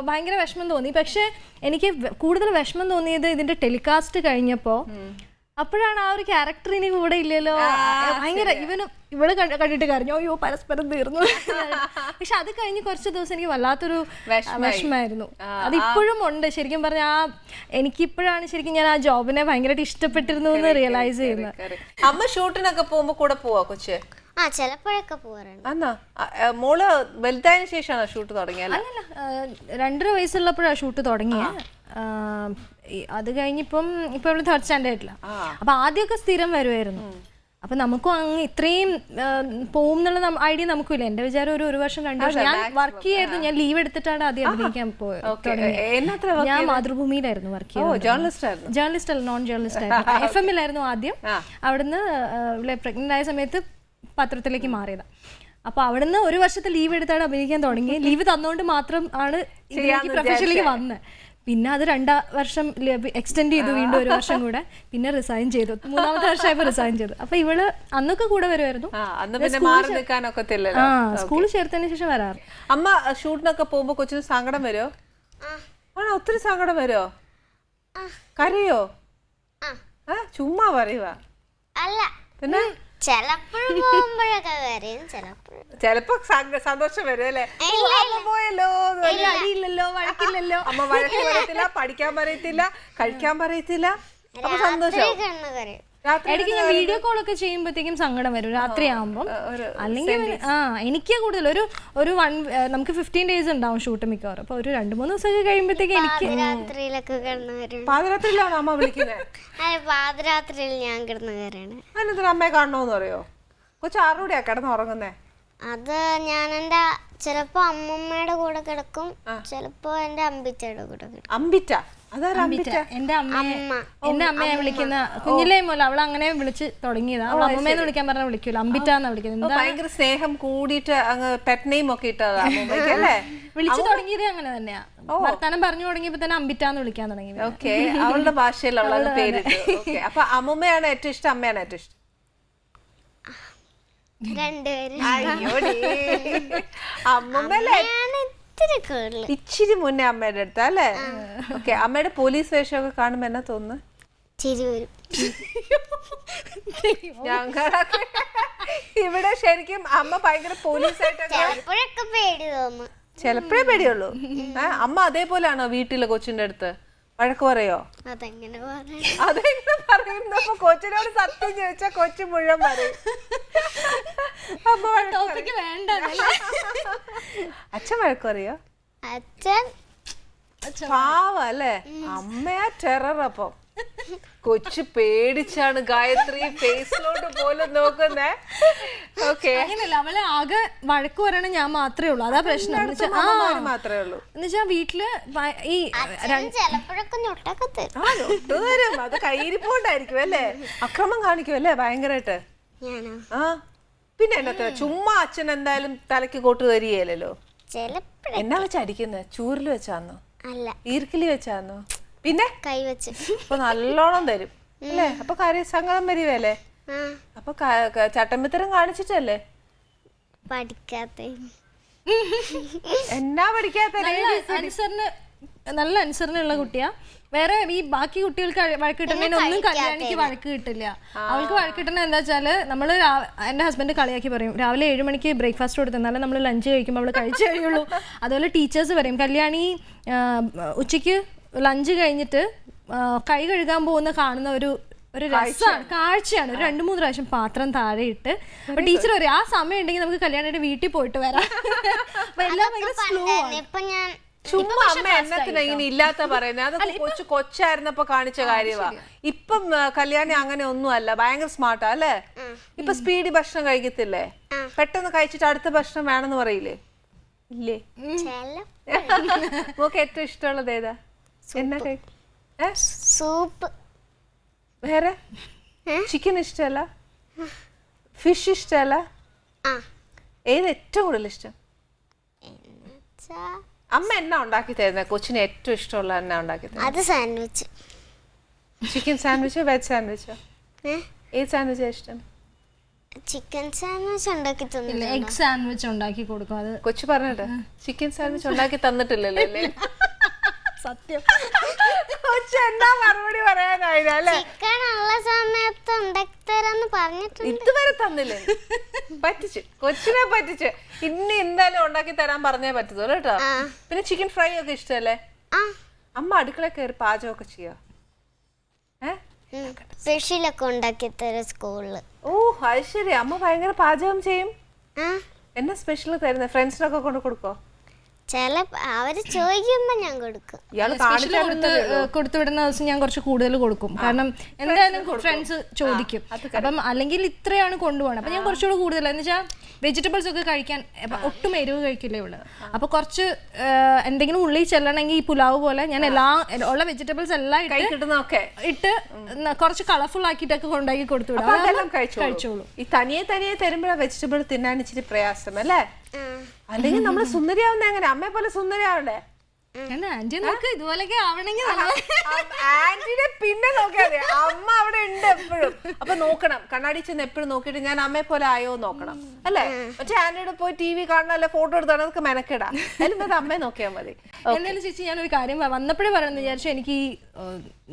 ഭയങ്കര വിഷമം തോന്നി. പക്ഷെ എനിക്ക് കൂടുതൽ വിഷമം തോന്നിയത് ഇതിന്റെ ടെലികാസ്റ്റ് കഴിഞ്ഞപ്പോ. അപ്പോഴാണ് ആ ഒരു ക്യാരക്ടർ ഇനി കൂടെ ഇല്ലല്ലോ. ഭയങ്കര ഇവള് കണ്ടിട്ട് കരഞ്ഞു, അയ്യോ പരസ്പരം തീർന്നു. പക്ഷെ അത് കഴിഞ്ഞ് കുറച്ച് ദിവസം എനിക്ക് വല്ലാത്തൊരു വിഷമായിരുന്നു. അത് ഇപ്പോഴും ഉണ്ട്. ശരിക്കും പറഞ്ഞാൽ എനിക്കിപ്പോഴാണ് ശരിക്കും ഞാൻ ആ ജോബിനെ ഭയങ്കരമായിട്ട് ഇഷ്ടപ്പെട്ടിരുന്നു എന്ന് റിയലൈസ് ചെയ്യുന്നത്. അമ്മ ഷൂട്ടിനൊക്കെ പോകുമ്പോ കൂടെ പോവാ കൊച്ച്? ചിലപ്പോഴൊക്കെ പോവാറുണ്ട്. മോള് വലുതായതിനു ശേഷമാണോ ഷൂട്ട് തുടങ്ങിയത്? അല്ലല്ല, 2.5 വയസ്സുള്ളപ്പോഴാണ് ഷൂട്ട് തുടങ്ങിയത്. അത് കഴിഞ്ഞിപ്പം ഇപ്പൊ 3rd സ്റ്റാൻഡേർഡില. അപ്പൊ ആദ്യമൊക്കെ സ്ഥിരം വരുമായിരുന്നു. അപ്പൊ നമുക്കും അങ്ങ് ഇത്രയും പോവും എന്നുള്ള ഐഡിയ നമുക്കില്ല. എന്റെ വിചാരം ഒരു വർഷം 2 വർഷം ഞാൻ വർക്ക് ചെയ്യായിരുന്നു. ഞാൻ ലീവ് എടുത്തിട്ടാണ് ആദ്യം അഭിനയിക്കാൻ പോയത്. ഞാൻ മാതൃഭൂമിയിലായിരുന്നു വർക്ക് ചെയ്യുന്നത്. ജേർണലിസ്റ്റ് അല്ല, നോൺ ജേർണലിസ്റ്റ് ആയിരുന്നു. FM-ലായിരുന്നു ആദ്യം. അവിടുന്ന് പ്രഗ്നന്റ് ആയ സമയത്ത് പത്രത്തിലേക്ക് മാറിയതാണ്. അപ്പൊ അവിടുന്ന് 1 വർഷത്തെ ലീവ് എടുത്താണ് അഭിനയിക്കാൻ തുടങ്ങി. ലീവ് തന്നുകൊണ്ട് മാത്രം ആണ് പ്രൊഫഷനിലേക്ക് വന്നത്. പിന്നെ അത് 2 വർഷം എക്സ്റ്റെൻഡ് ചെയ്തു, വീണ്ടും 1 വർഷം കൂടെ. പിന്നെ റിസൈൻ ചെയ്തു. 3ാമത്തെ വർഷമായപ്പോ റിസൈൻ ചെയ്തു. അപ്പൊ ഇവള് അന്നൊക്കെ കൂടെ വരുമായിരുന്നു. സ്കൂളിൽ ചേർത്തതിന് ശേഷം വരാറ്. അമ്മ ഷൂട്ടിനൊക്കെ പോകുമ്പോ കൊച്ചിന് സങ്കടം വരുമോ? ആണോ? ഒത്തിരി സങ്കടം വരുമോ? കരയോ? ചുമ്മാ പറയുക? അല്ല, പിന്നെ ചിലപ്പോ സന്തോഷം വരും അല്ലേ? പോയല്ലോ, അടിയില്ലല്ലോ അടിയില്ലല്ലോ, വഴക്കില്ലല്ലോ. അമ്മ വഴക്ക് പറയത്തില്ല, പഠിക്കാൻ പറയത്തില്ല, കഴിക്കാൻ പറയത്തില്ല. അപ്പൊ സന്തോഷം. ഇടയ്ക്ക് ഞാൻ വീഡിയോ കോൾ ഒക്കെ ചെയ്യുമ്പോഴത്തേക്കും സങ്കടം വരും രാത്രി ആകുമ്പോൾ. അല്ലെങ്കിൽ എനിക്ക് കൂടുതൽ ഒരു നമുക്ക് 15 days ഉണ്ടാവും ഷൂട്ട് മിക്കവാറും. അപ്പൊ ഒരു 2-3 ദിവസമൊക്കെ കഴിയുമ്പോഴത്തേക്ക് എനിക്ക് പാതിരാത്രിയിലാണോ അമ്മ വിളിക്കുന്നത്? പാതിരാത്രിയിൽ ഞാൻ കിടന്ന് കയറാണ്. അതിനെന്തിനാ അമ്മയെ കാണണോന്ന് പറയോ? കൊച്ചു 6 കൂടെയാ കിടന്ന് ഉറങ്ങുന്നേ? അത് ഞാൻ എന്റെ ചിലപ്പോ അമ്മമ്മയുടെ കൂടെ കിടക്കും, ചിലപ്പോ എന്റെ അമ്പിച്ചയുടെ കൂടെ കിടക്കും. അമ്പിറ്റ? അതാരാ അമ്പിറ്റ? എന്റെ അമ്മയെ വിളിക്കുന്ന കുഞ്ഞിലേ മൂലം അവൾ അങ്ങനെ വിളിച്ച് തുടങ്ങിയതാ. അവൾ അമ്മമ്മേന്ന് വിളിക്കാൻ പറഞ്ഞാൽ വിളിക്കൂല, അമ്പിറ്റാന്നാ വിളിക്കുന്നത്. ഭയങ്കര സ്നേഹം കൂടിയിട്ട് അങ്ങ് പെറ്റ് നെയിം ഒക്കെ ഇട്ടതാ അമ്മമ്മയ്ക്കല്ലേ? വിളിച്ചു തുടങ്ങിയത് അങ്ങനെ തന്നെയാ. വർത്താനം പറഞ്ഞു തുടങ്ങിയപ്പോ തന്നെ അമ്പിറ്റാന്ന് വിളിക്കാൻ തുടങ്ങി. ഓക്കെ, അവളുടെ ഭാഷയിൽ അവളത് പേരിട്ടു. ഓക്കെ, അപ്പൊ അമ്മമ്മയാണ് ഏറ്റവും ഇഷ്ടം, അമ്മയാണ് ഏറ്റവും ഇഷ്ടം? രണ്ടുപേരും. അമ്മമ്മല്ലേ ഇച്ചിരി മുന്നേ അമ്മയുടെ അടുത്ത അല്ലേ? ഓക്കെ, അമ്മയുടെ പോലീസ് വേഷമൊക്കെ കാണുമ്പോ എന്നാ തോന്നുന്നു? ചിരി വരും. ഞങ്ങളൊക്കെ ഇവിടെ ശരിക്കും അമ്മ ഭയങ്കര പോലീസായിട്ടൊക്കെ പേടി തോന്നും. ചിലപ്പോഴേ പേടിയുള്ളൂ. അമ്മ അതേപോലെയാണോ വീട്ടിലെ കൊച്ചിന്റെ അടുത്ത്? വഴക്ക് പറയോ? അതെങ്ങനെ പറയുന്നു? അപ്പൊ കൊച്ചിനോട് സത്യം ചോദിച്ചാ കൊച്ചു മുഴുവൻ പറയും. അച്ഛൻ വഴക്ക് പറയോ? അച്ഛൻ പാവ അല്ലേ? അമ്മയാ ടെറർ. അപ്പം കൊച്ചു പേടിച്ചാണ് ഗായത്രി ഫേസിലോട്ട് പോലും നോക്കുന്നേ. ഓക്കെ, അങ്ങനെയല്ല, അവളെ ആകെ വഴക്ക് പറയണ ഞാൻ മാത്രമേ ഉള്ളൂ. അതാ പ്രശ്നം. മാത്രമേ ഉള്ളൂ എന്നുവെച്ചാ വീട്ടില് ഈ ചിലപ്പോഴൊക്കെ ഞൊട്ടൊക്കെ തരും. അത് കയ്യിരിപ്പോണ്ടായിരിക്കും അല്ലേ? അക്രമം കാണിക്കും അല്ലേ ഭയങ്കരമായിട്ട്? ആ, പിന്നെ എന്നത്തെ ചുമ്മാ അച്ഛൻ എന്തായാലും തലക്ക് കോട്ട് തരികയല്ലോ. എന്നാ വെച്ച് അടിക്കുന്നത്? ചൂരിൽ വെച്ചാന്നോ? അല്ല, ഈർക്കിലി വെച്ചാന്നോ? പിന്നെ കൈ വെച്ച്. അപ്പൊ നല്ലോണം തരും അല്ലേ? അപ്പൊ സങ്കടം വരുവല്ലേ? അപ്പൊ ചട്ടമ്പിത്തരം കാണിച്ചിട്ടല്ലേ? പഠിക്കാത്ത എന്നാ പഠിക്കാത്ത? നല്ല അനുസരണയുള്ള കുട്ടിയാ. വേറെ ഈ ബാക്കി കുട്ടികൾക്ക് വഴക്ക് കിട്ടുന്നതിന് ഒന്നും കല്യാണിക്ക് വഴക്ക് കിട്ടില്ല. അവൾക്ക് വഴക്ക് കിട്ടുന്നത് എന്താ വെച്ചാല്, നമ്മള് എന്റെ ഹസ്ബൻഡ് കളിയാക്കി പറയും, രാവിലെ 7 മണിക്ക് ബ്രേക്ക്ഫാസ്റ്റ് കൊടുത്തെന്നാലും നമ്മൾ ലഞ്ച് കഴിക്കുമ്പോൾ അവള് കഴിച്ചു കഴിയുള്ളൂ. അതുപോലെ ടീച്ചേഴ്സ് പറയും, കല്യാണി ഉച്ചയ്ക്ക് ലഞ്ച് കഴിഞ്ഞിട്ട് കൈ കഴുകാൻ പോകുന്ന കാണുന്ന ഒരു രസമാണ്, കാഴ്ചയാണ്. ഒരു 2-3 പ്രാവശ്യം പാത്രം താഴെ ഇട്ട് അപ്പൊ ടീച്ചർ പറയും, ആ സമയം ഉണ്ടെങ്കിൽ നമുക്ക് കല്യാണിയുടെ വീട്ടിൽ പോയിട്ട് വരാം. അപ്പൊ എല്ലാം ഭയങ്കര സ്ലോ ആണ്. ചുമ്മാ അമ്മ എന്നത്തിന് ഇങ്ങനെ ഇല്ലാത്ത പറയുന്നത്? അതൊക്കെ കൊച്ചായിരുന്നപ്പോ കാണിച്ച കാര്യമാ. ഇപ്പം കല്യാണി അങ്ങനെ ഒന്നും അല്ല, ഭയങ്കര സ്മാർട്ടാ അല്ലേ? ഇപ്പൊ സ്പീഡി ഭക്ഷണം കഴിക്കത്തില്ലേ? പെട്ടെന്ന് കഴിച്ചിട്ട് അടുത്ത ഭക്ഷണം വേണമെന്ന് പറയില്ലേ? ഇല്ലേ? നമുക്ക് ഏറ്റവും ഇഷ്ടമുള്ളത് ഏതാ? എന്നാ സൂപ്പ്. വേറെ ചിക്കൻ ഇഷ്ടമല്ല? ഫിഷ് ഇഷ്ടമല്ല? ഏത് ഏറ്റവും കൂടുതൽ ഇഷ്ടം? അമ്മ എന്നാ ഉണ്ടാക്കി തരുന്നത് കൊച്ചിന് ഏറ്റവും ഇഷ്ടമുള്ള എന്നാ ഉണ്ടാക്കി തരുന്നത്? അത് സാൻഡ്വിച്ച്. ചിക്കൻ സാൻഡ്വിച്ചോ വെജ് സാൻഡ്വിച്ചോ? ഏത് സാൻഡ്വിച്ചാ ഇഷ്ടം? ചിക്കൻ സാൻഡ്വിച്ച് ഉണ്ടാക്കി തന്നില്ല, എഗ് സാൻഡ്വിച്ച് ഉണ്ടാക്കി കൊടുക്കും. അത് കൊച്ചു പറഞ്ഞിട്ട് ചിക്കൻ സാൻഡ്വിച്ച് ഉണ്ടാക്കി തന്നിട്ടില്ലല്ലോ അല്ലേ? സത്യം. കൊച്ചു എന്നാ മറുപടി പറയാനായില്ലേ? ചിക്കൻ ഉള്ള സമയത്ത് ഉണ്ടാക്കി തരാന്ന് പറഞ്ഞിട്ടുണ്ട്, ഇതുവരെ തന്നില്ലേ? പറ്റിച്ചു, കൊച്ചിനെ പറ്റിച്ചു. ഇനി എന്തായാലും ഉണ്ടാക്കി തരാൻ പറഞ്ഞേ പറ്റത്തുള്ളൂ കേട്ടോ. പിന്നെ ചിക്കൻ ഫ്രൈ ഒക്കെ ഇഷ്ടല്ലേ? അമ്മ അടുക്കള കയറി പാചകമൊക്കെ ചെയ്യോ? സ്പെഷ്യലൊക്കെ ഉണ്ടാക്കി തരാം സ്കൂളില്. ഓ അത് ശരി, അമ്മ ഭയങ്കര പാചകം ചെയ്യും. എന്നാ സ്പെഷ്യൽ തരുന്നത്? ഫ്രണ്ട്സിനൊക്കെ കൊണ്ട് കൊടുക്കോ? ചില അവര് ചോദിക്കുമ്പോ ഞാൻ കൊടുക്കും. കൊടുത്തുവിടുന്ന ദിവസം ഞാൻ കുറച്ച് കൂടുതൽ കൊടുക്കും. കാരണം എന്തായാലും ഫ്രണ്ട്സ് ചോദിക്കും. അപ്പം അല്ലെങ്കിൽ ഇത്രയാണ് കൊണ്ടുപോകണം. അപ്പൊ ഞാൻ കുറച്ചുകൂടെ കൂടുതൽ എന്ന് വെച്ചാൽ വെജിറ്റബിൾസ് ഒക്കെ കഴിക്കാൻ ഒട്ടും എരിവ് കഴിക്കില്ലേ ഉള്ളു. അപ്പൊ കുറച്ച് എന്തെങ്കിലും ഉള്ളിൽ ചെല്ലണമെങ്കിൽ ഈ പുലാവ് പോലെ ഞാൻ എല്ലാ ഉള്ള വെജിറ്റബിൾസ് എല്ലാം ഇട്ട് കുറച്ച് കളർഫുൾ ആക്കിയിട്ടൊക്കെ കൊണ്ടാക്കി കൊടുത്തുവിടാം. കഴിച്ചോളൂ. ഈ തനിയെ തരുമ്പോഴാണ് വെജിറ്റബിൾ തിന്നാൻ ഇച്ചിരി പ്രയാസം അല്ലേ? അല്ലെങ്കിൽ നമ്മള് സുന്ദരിയാവുന്ന എങ്ങനെ? അമ്മയെ പോലെ സുന്ദരിയാവണ്ടേ? ആന്റി നോക്ക്, ഇതുപോലൊക്കെ ആവണമെങ്കിൽ ആന്റിനെ പിന്നെ നോക്കിയാൽ മതി. അമ്മ അവിടെ ഉണ്ട് എപ്പോഴും. അപ്പൊ നോക്കണം, കണ്ണാടി ചെന്ന് എപ്പോഴും നോക്കിയിട്ട് ഞാൻ അമ്മയെ പോലെ ആയോ നോക്കണം അല്ലേ? മറ്റേ ആന്റിയുടെ പോയി TV കാണണം, അല്ലെ ഫോട്ടോ എടുത്താണ്, അതൊക്കെ മെനക്കെടാ. അതിലും അമ്മയെ നോക്കിയാൽ മതി. എന്നാലും ചേച്ചി ഞാനൊരു കാര്യം വന്നപ്പോഴേ പറയണമെന്ന് വിചാരിച്ചു, എനിക്ക് ഈ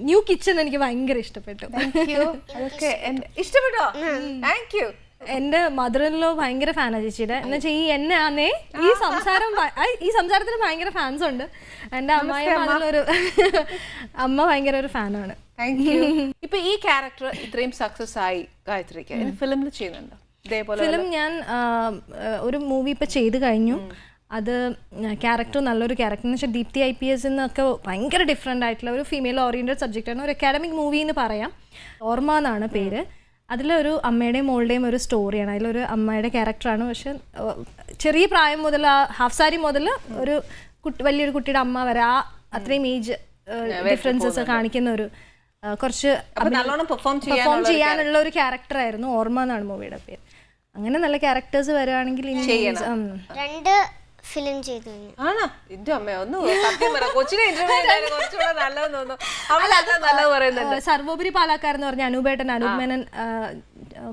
ന്യൂ കിച്ചൺ എനിക്ക് ഭയങ്കര ഇഷ്ടപ്പെട്ടു. അതൊക്കെ ഇഷ്ടപ്പെട്ടോ? Thank you. എന്റെ മദറിലോ ഭയങ്കര ഫാനാ ചേച്ചിയുടെ. എന്ന് വെച്ചാൽ ഈ എന്നെ ആന്നേ ഈ സംസാരത്തിന് ഭയങ്കര ഫാൻസ് ഉണ്ട്. എന്റെ അമ്മായിയമ്മ അതിലൊരു അമ്മ ഭയങ്കര ഒരു ഫാനാണ്. Thank you. ഇപ്പൊ ഈ ക്യാരക്ടർ ഇത്രയും സക്സസ് ആയി ഗായത്രിക്ക്, ഫിലിമിൽ ചെയ്യുന്നുണ്ടോ ഇതേപോലെ? ഫിലിം ഞാൻ ഒരു മൂവി ഇപ്പൊ ചെയ്ത് കഴിഞ്ഞു. അത് ക്യാരക്ടർ നല്ലൊരു ക്യാരക്ടർ എന്ന് വെച്ചാൽ ദീപ്തി IPS എന്നൊക്കെ ഭയങ്കര ഡിഫറെൻ്റ് ആയിട്ടുള്ള ഒരു ഫീമെയിൽ ഓറിയൻറ്റഡ് സബ്ജക്റ്റാണ്. ഒരു അക്കാഡമിക് മൂവി എന്ന് പറയാം. ഓർമ്മ എന്നാണ് പേര്. അതിലൊരു അമ്മയുടെയും മോളുടെയും ഒരു സ്റ്റോറിയാണ്. അതിലൊരു അമ്മയുടെ ക്യാരക്ടറാണ്. പക്ഷെ ചെറിയ പ്രായം മുതൽ ആ ഹാഫ് സാരി മുതൽ ഒരു വലിയൊരു കുട്ടിയുടെ അമ്മ വരെ ആ അത്രയും ഏജ് ഡിഫറൻസസ് കാണിക്കുന്ന ഒരു കുറച്ച് പെർഫോം ചെയ്യാനുള്ള ഒരു ക്യാരക്ടറായിരുന്നു. ഓർമ്മ എന്നാണ് മൂവിയുടെ പേര്. അങ്ങനെ നല്ല ക്യാരക്ടേഴ്സ് വരുവാണെങ്കിൽ 2 ഫിലിം ചെയ്തു. ആണോ? എന്റെ അമ്മ ഒന്ന് സത്യം പറ, കൊച്ചിനെ കുറച്ചുകൂടെ നല്ലതെന്ന് തോന്നുന്നു. സർവോപരി പാലക്കാർ എന്ന് പറഞ്ഞ അനൂപ് മേനൻ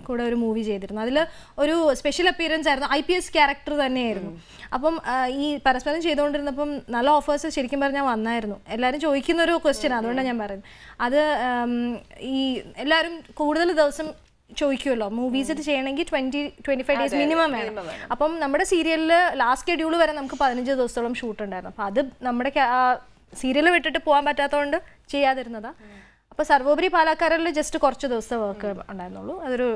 കൂടെ ഒരു മൂവി ചെയ്തിരുന്നു. അതിൽ ഒരു സ്പെഷ്യൽ അപ്പിയറൻസ് ആയിരുന്നു. IPS ക്യാരക്ടർ തന്നെയായിരുന്നു. അപ്പം ഈ പരസ്പരം ചെയ്തുകൊണ്ടിരുന്നപ്പം നല്ല ഓഫേഴ്സ് ശരിക്കും പറഞ്ഞാൽ വന്നായിരുന്നു. എല്ലാവരും ചോദിക്കുന്ന ഒരു ക്വസ്റ്റ്യൻ, അതുകൊണ്ടാണ് ഞാൻ പറയുന്നത്. അത് ഈ എല്ലാവരും കൂടുതൽ ദിവസം ചോദിക്കുമല്ലോ മൂവീസ് ചെയ്യണമെങ്കിൽ 20-25 ഡേയ്സ് മിനിമം വേണം. അപ്പം നമ്മുടെ സീരിയലിൽ ലാസ്റ്റ് ഷെഡ്യൂൾ വരെ നമുക്ക് 15 ദിവസത്തോളം ഷൂട്ട് ഉണ്ടായിരുന്നു. അപ്പം അത് നമ്മുടെ സീരിയൽ വിട്ടിട്ട് പോകാൻ പറ്റാത്തതുകൊണ്ട് ചെയ്യാതിരുന്നതാ. അപ്പോൾ സർവോപരി പാലക്കാരിൽ ജസ്റ്റ് കുറച്ച് ദിവസത്തെ വർക്ക് ഉണ്ടായിരുന്നുള്ളൂ. അതൊരു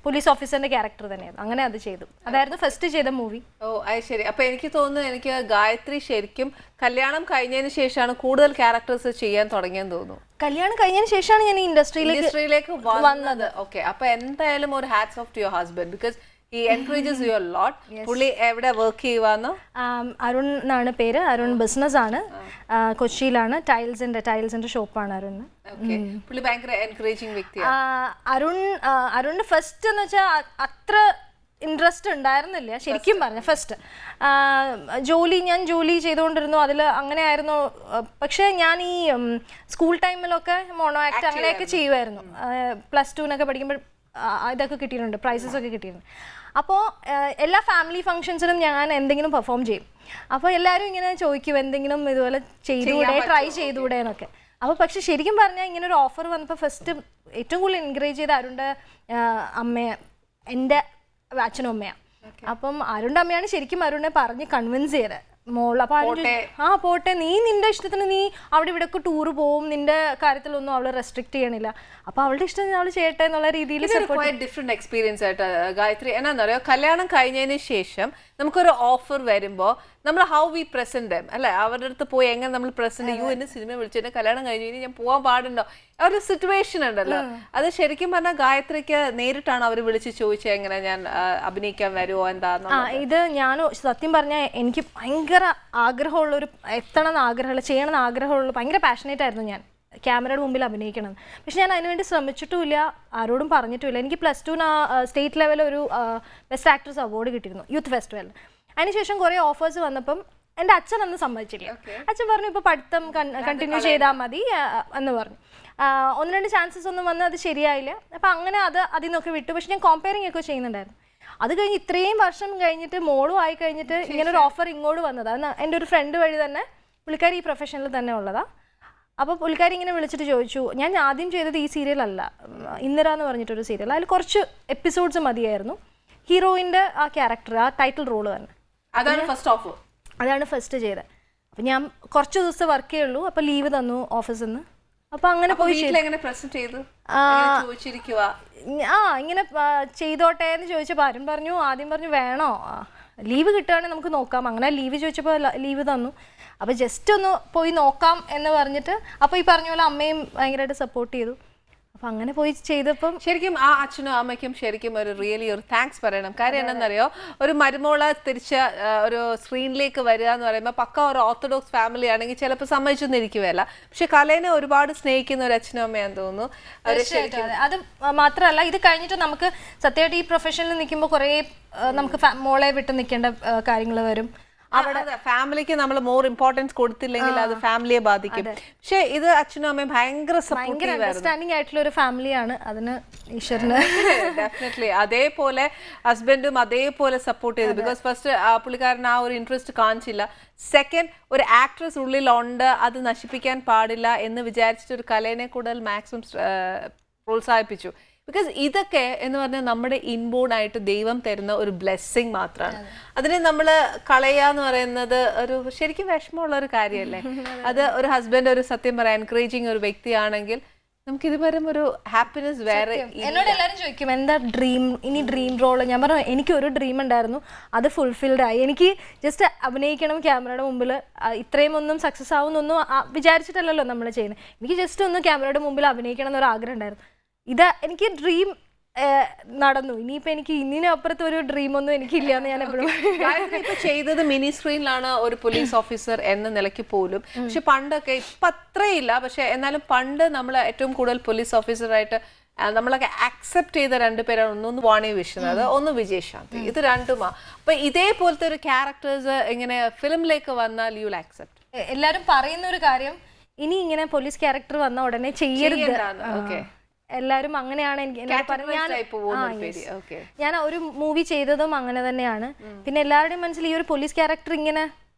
പോലീസ് ഓഫീസറിന്റെ ക്യാരക്ടർ തന്നെയായിരുന്നു. അങ്ങനെ അത് ചെയ്തു. അതായിരുന്നു ഫസ്റ്റ് ചെയ്ത മൂവി. ഓ അത് ശരി. അപ്പൊ എനിക്ക് തോന്നുന്നു എനിക്ക് ഗായത്രി ശരിക്കും കല്യാണം കഴിഞ്ഞതിന് ശേഷമാണ് കൂടുതൽ ക്യാരക്ടേഴ്സ് ചെയ്യാൻ തുടങ്ങിയെന്ന് തോന്നുന്നു. കല്യാണം കഴിഞ്ഞതിന് ശേഷമാണ് ഞാൻ ഇൻഡസ്ട്രിയിലേക്ക് വന്നത്. ഓക്കെ, അപ്പൊ എന്തായാലും ഒരു hats of two your husband because he encourages you a lot. പുള്ളി എവിടെ വർക്ക് ചെയ്യുവാന്ന്? അരുൺ എന്നാണ് പേര്. അരുൺ ബിസിനസ് ആണ്, കൊച്ചിയിലാണ്. ടൈൽസിന്റെ ഷോപ്പാണ് അരുൺ. പുള്ളി ഭയങ്കര എൻകറേജിങ് വ്യക്തിയാണ്. അരുണിന് ഫസ്റ്റ് എന്ന് വെച്ചാൽ അത്ര ഇൻട്രസ്റ്റ് ഉണ്ടായിരുന്നില്ല ശരിക്കും പറഞ്ഞ. ഫസ്റ്റ് ഞാൻ ജോലി ചെയ്തുകൊണ്ടിരുന്നു, അതിൽ അങ്ങനെ ആയിരുന്നു. പക്ഷേ ഞാൻ ഈ സ്കൂൾ ടൈമിലൊക്കെ മോണോ ആക്ട് അങ്ങനെയൊക്കെ ചെയ്യുമായിരുന്നു. +2 പഠിക്കുമ്പോൾ ഇതൊക്കെ കിട്ടിയിട്ടുണ്ട്, പ്രൈസസ് ഒക്കെ കിട്ടിയിട്ടുണ്ട്. അപ്പോൾ എല്ലാ ഫാമിലി ഫംഗ്ഷൻസിനും ഞാൻ എന്തെങ്കിലും പെർഫോം ചെയ്യും. അപ്പോൾ എല്ലാവരും ഇങ്ങനെ ചോദിക്കും എന്തെങ്കിലും ഇതുപോലെ ട്രൈ ചെയ്തുകൂടെ എന്നൊക്കെ. അപ്പോൾ പക്ഷെ ശരിക്കും പറഞ്ഞാൽ ഇങ്ങനെ ഒരു ഓഫർ വന്നപ്പോൾ ഫസ്റ്റ് ഏറ്റവും കൂടുതൽ എൻകറേജ് ചെയ്ത അരുണിൻ്റെ അമ്മയെ, എൻ്റെ അച്ഛനും അമ്മയാണ്. അപ്പം അരുണിൻ്റെ അമ്മയാണ് ശരിക്കും അരുണിനെ പറഞ്ഞ് കൺവിൻസ് ചെയ്തത്. മോൾ അപ്പോൾ പോട്ടെ, നീ നിന്റെ ഇഷ്ടത്തിന് നീ അവിടെ ഇവിടെയൊക്കെ ടൂർ പോവും, നിന്റെ കാര്യത്തിലൊന്നും അവള് റെസ്ട്രിക്ട് ചെയ്യണില്ല, അപ്പൊ അവളുടെ ഇഷ്ടം അവള് ചെയ്യട്ടെ എന്നുള്ള രീതിയിൽ. ഡിഫറെന്റ് എക്സ്പീരിയൻസ് ആയിട്ട് ഗായത്രി എന്നാന്നറിയോ, കല്യാണം കഴിഞ്ഞതിന് ശേഷം നമുക്കൊരു ഓഫർ വരുമ്പോൾ നമ്മൾ ഹൗ വി പ്രസന്റ് ദം അല്ലെ, അവരുടെ അടുത്ത് പോയി എങ്ങനെ നമ്മൾ പ്രസന്റ് ചെയ്യും. എന്നെ സിനിമ വിളിച്ചെന്നെ കല്യാണം കഴിഞ്ഞ് കഴിഞ്ഞാൽ ഞാൻ പോകാൻ പാടുണ്ടോ, ആ ഒരു സിറ്റുവേഷൻ ഉണ്ടല്ലോ. അത് ശരിക്കും പറഞ്ഞാൽ ഗായത്രിക്ക് നേരിട്ടാണ് അവർ വിളിച്ച് ചോദിച്ചത് എങ്ങനെ ഞാൻ അഭിനയിക്കാൻ വരുമോ എന്താന്ന്. ഇത് ഞാൻ സത്യം പറഞ്ഞാൽ എനിക്ക് ഭയങ്കര ആഗ്രഹമുള്ളൊരു എത്തണമെന്ന് ആഗ്രഹമുള്ള ചെയ്യണമെന്ന് ആഗ്രഹമുള്ള ഭയങ്കര പാഷനേറ്റ് ആയിരുന്നു ഞാൻ ക്യാമറയുടെ മുമ്പിൽ അഭിനയിക്കണം. പക്ഷെ ഞാൻ അതിനുവേണ്ടി ശ്രമിച്ചിട്ടുമില്ല, ആരോടും പറഞ്ഞിട്ടുമില്ല. എനിക്ക് +2 സ്റ്റേറ്റ് ലെവലിൽ ഒരു ബെസ്റ്റ് ആക്ട്രസ് അവാർഡ് കിട്ടിയിരുന്നു യൂത്ത് ഫെസ്റ്റിവലിൽ. അതിനുശേഷം കുറേ ഓഫേഴ്സ് വന്നപ്പം എൻ്റെ അച്ഛൻ അന്ന് സമ്മതിച്ചില്ല. അച്ഛൻ പറഞ്ഞു ഇപ്പോൾ പഠിത്തം കണ്ടിന്യൂ ചെയ്താൽ മതി എന്ന് പറഞ്ഞു. 1-2 ചാൻസസ് ഒന്നും വന്ന് അത് ശരിയായില്ല. അപ്പം അങ്ങനെ അതിൽ നിന്നൊക്കെ വിട്ടു. പക്ഷെ ഞാൻ കോമ്പയറിംഗ് ഒക്കെ ചെയ്യുന്നുണ്ടായിരുന്നു. അത് കഴിഞ്ഞ് ഇത്രയും വർഷം കഴിഞ്ഞിട്ട് മോളും ആയി കഴിഞ്ഞിട്ട് ഇങ്ങനൊരു ഓഫർ ഇങ്ങോട്ട് വന്നതാണ്. എൻ്റെ ഒരു ഫ്രണ്ട് വഴി തന്നെ, പുള്ളിക്കാരി ഈ പ്രൊഫഷനിൽ തന്നെ ഉള്ളതാണ്. അപ്പോൾ പുള്ളിക്കാരി ഇങ്ങനെ വിളിച്ചിട്ട് ചോദിച്ചു, ഞാൻ ആദ്യം ചെയ്തത് ഈ സീരിയലല്ല, ഇന്ദിര എന്ന് പറഞ്ഞിട്ടൊരു സീരിയൽ, അതിൽ കുറച്ച് എപ്പിസോഡ്സ് മതിയായിരുന്നു. ഹീറോയിൻ്റെ ആ ക്യാരക്ടർ, ആ ടൈറ്റിൽ റോള് തന്നെ, അതാണ് ഫസ്റ്റ് ചെയ്തത്. അപ്പം ഞാൻ കുറച്ച് ദിവസം വർക്ക് ചെയ്യുള്ളൂ. അപ്പോൾ ലീവ് തന്നു ഓഫീസിൽ നിന്ന്. അപ്പൊ അങ്ങനെ പോയി ഇങ്ങനെ ചെയ്തോട്ടെ എന്ന് ചോദിച്ചപ്പോൾ ആരും ആദ്യം പറഞ്ഞു വേണോ, ലീവ് കിട്ടുകയാണെങ്കിൽ നമുക്ക് നോക്കാം. അങ്ങനെ ലീവ് ചോദിച്ചപ്പോൾ ലീവ് തന്നു. അപ്പോൾ ജസ്റ്റ് ഒന്ന് പോയി നോക്കാം എന്ന് പറഞ്ഞിട്ട്, അപ്പോൾ ഈ പറഞ്ഞ പോലെ അമ്മയും ഭയങ്കരമായിട്ട് സപ്പോർട്ട് ചെയ്തു. അപ്പം അങ്ങനെ പോയി ചെയ്തപ്പം ശരിക്കും ആ അച്ഛനും അമ്മയ്ക്കും ശരിക്കും ഒരു റിയലി ഒരു താങ്ക്സ് പറയണം. കാര്യം എന്താണെന്നറിയോ, ഒരു മരുമോള് തിരിച്ച് ഒരു സ്ക്രീനിലേക്ക് വരിക എന്ന് പറയുമ്പോൾ പക്ക ഒരു ഓർത്തഡോക്സ് ഫാമിലി ആണെങ്കിൽ ചിലപ്പോൾ സമ്മതിച്ചൊന്നിരിക്കുകയല്ല. പക്ഷെ കലേനെ ഒരുപാട് സ്നേഹിക്കുന്ന ഒരു അച്ഛനും അമ്മയാന്ന് തോന്നുന്നു. അത് മാത്രമല്ല, ഇത് കഴിഞ്ഞിട്ട് നമുക്ക് സത്യമായിട്ട് ഈ പ്രൊഫഷനിൽ നിൽക്കുമ്പോൾ കുറേ നമുക്ക് മോളെ വിട്ട് നിൽക്കേണ്ട കാര്യങ്ങൾ വരും. അവിടെ ഫാമിലിക്ക് നമ്മൾ മോർ ഇമ്പോർട്ടൻസ് കൊടുത്തില്ലെങ്കിൽ അത് ഫാമിലിയെ ബാധിക്കും. പക്ഷെ ഇത് അച്ഛനും അമ്മയും ഭയങ്കര അണ്ടർസ്റ്റാൻഡിംഗ് ആയിട്ടുള്ള ഒരു ഫാമിലിയാണ്. അതിന് ഈശ്വരന് ഡെഫിനറ്റ്ലി അതേപോലെ ഹസ്ബൻഡും അതേപോലെ സപ്പോർട്ട് ചെയ്തു. ബിക്കോസ് ഫസ്റ്റ് പുള്ളിക്കാരൻ ആ ഒരു ഇൻട്രസ്റ്റ് കാണിച്ചില്ല. സെക്കൻഡ്, ഒരു ആക്ട്രസ് ഉള്ളിലുണ്ട്, അത് നശിപ്പിക്കാൻ പാടില്ല എന്ന് വിചാരിച്ചിട്ട് ഒരു കലേനെ കൂടുതൽ മാക്സിമം പ്രോത്സാഹിപ്പിച്ചു. ബിക്കോസ് ഇതൊക്കെ എന്ന് പറഞ്ഞാൽ നമ്മുടെ ഇൻബോൺ ആയിട്ട് ദൈവം തരുന്ന ഒരു ബ്ലെസ്സിങ് മാത്രമാണ്. അതിനെ നമ്മൾ കളയാന്ന് പറയുന്നത് ഒരു ശരിക്കും വിഷമമുള്ള ഒരു കാര്യമല്ലേ. അത് ഒരു ഹസ്ബൻഡ് ഒരു സത്യം പറയാൻ എൻകറേജിങ് ഒരു വ്യക്തിയാണെങ്കിൽ നമുക്ക് ഇതുവരെ ഒരു ഹാപ്പിനെസ് വേറെ. എന്നോട് എല്ലാവരും ചോദിക്കും എന്താ ഇനി ഡ്രീം റോള്. ഞാൻ പറഞ്ഞു എനിക്ക് ഒരു ഡ്രീം ഉണ്ടായിരുന്നു, അത് ഫുൾഫിൽഡ് ആയി. എനിക്ക് ജസ്റ്റ് അഭിനയിക്കണം ക്യാമറയുടെ മുമ്പിൽ, ഇത്രയും ഒന്നും സക്സസ് ആവുന്നൊന്നും വിചാരിച്ചിട്ടല്ലല്ലോ നമ്മൾ ചെയ്യുന്നത്. എനിക്ക് ജസ്റ്റ് ഒന്ന് ക്യാമറയുടെ മുമ്പിൽ അഭിനയിക്കണം എന്നൊരു ആഗ്രഹം ഉണ്ടായിരുന്നു. എനിക്ക് ഡ്രീം നടന്നു. ഇനിയിപ്പോ എനിക്ക് ഇതിനപ്പുറത്ത് ഒരു ഡ്രീം ഒന്നും എനിക്കില്ല എന്ന് ഞാൻ എപ്പോഴും. ഇപ്പൊ ചെയ്തത് മിനി സ്ക്രീനിലാണ് ഒരു പോലീസ് ഓഫീസർ എന്ന നിലയ്ക്ക് പോലും. പക്ഷെ പണ്ടൊക്കെ ഇപ്പൊ അത്രയില്ല, പക്ഷെ എന്നാലും പണ്ട് നമ്മൾ ഏറ്റവും കൂടുതൽ പോലീസ് ഓഫീസറായിട്ട് നമ്മളൊക്കെ അക്സെപ്റ്റ് ചെയ്ത രണ്ടുപേരാണ്. ഒന്ന് വാണി വിശ്വനാഥ്, ഒന്ന് വിജയശാന്തി. ഇത് രണ്ടുമാ. അപ്പൊ ഇതേപോലത്തെ ഒരു ക്യാരക്ടേഴ്സ് ഇങ്ങനെ ഫിലിമിലേക്ക് വന്നാൽ യു വിൽ അക്സെപ്റ്റ്. എല്ലാരും പറയുന്ന ഒരു കാര്യം, ഇനി ഇങ്ങനെ പോലീസ് ക്യാരക്ടർ വന്ന ഉടനെ ചെയ്യരുത്. ഓക്കെ, എല്ലാരും അങ്ങനെയാണ്. ഞാൻ ഒരു മൂവി ചെയ്തതും അങ്ങനെ തന്നെയാണ്. പിന്നെ എല്ലാവരുടെയും മനസ്സിൽ ഈ ഒരു പോലീസ് ക്യാരക്ടർ ഇങ്ങനെ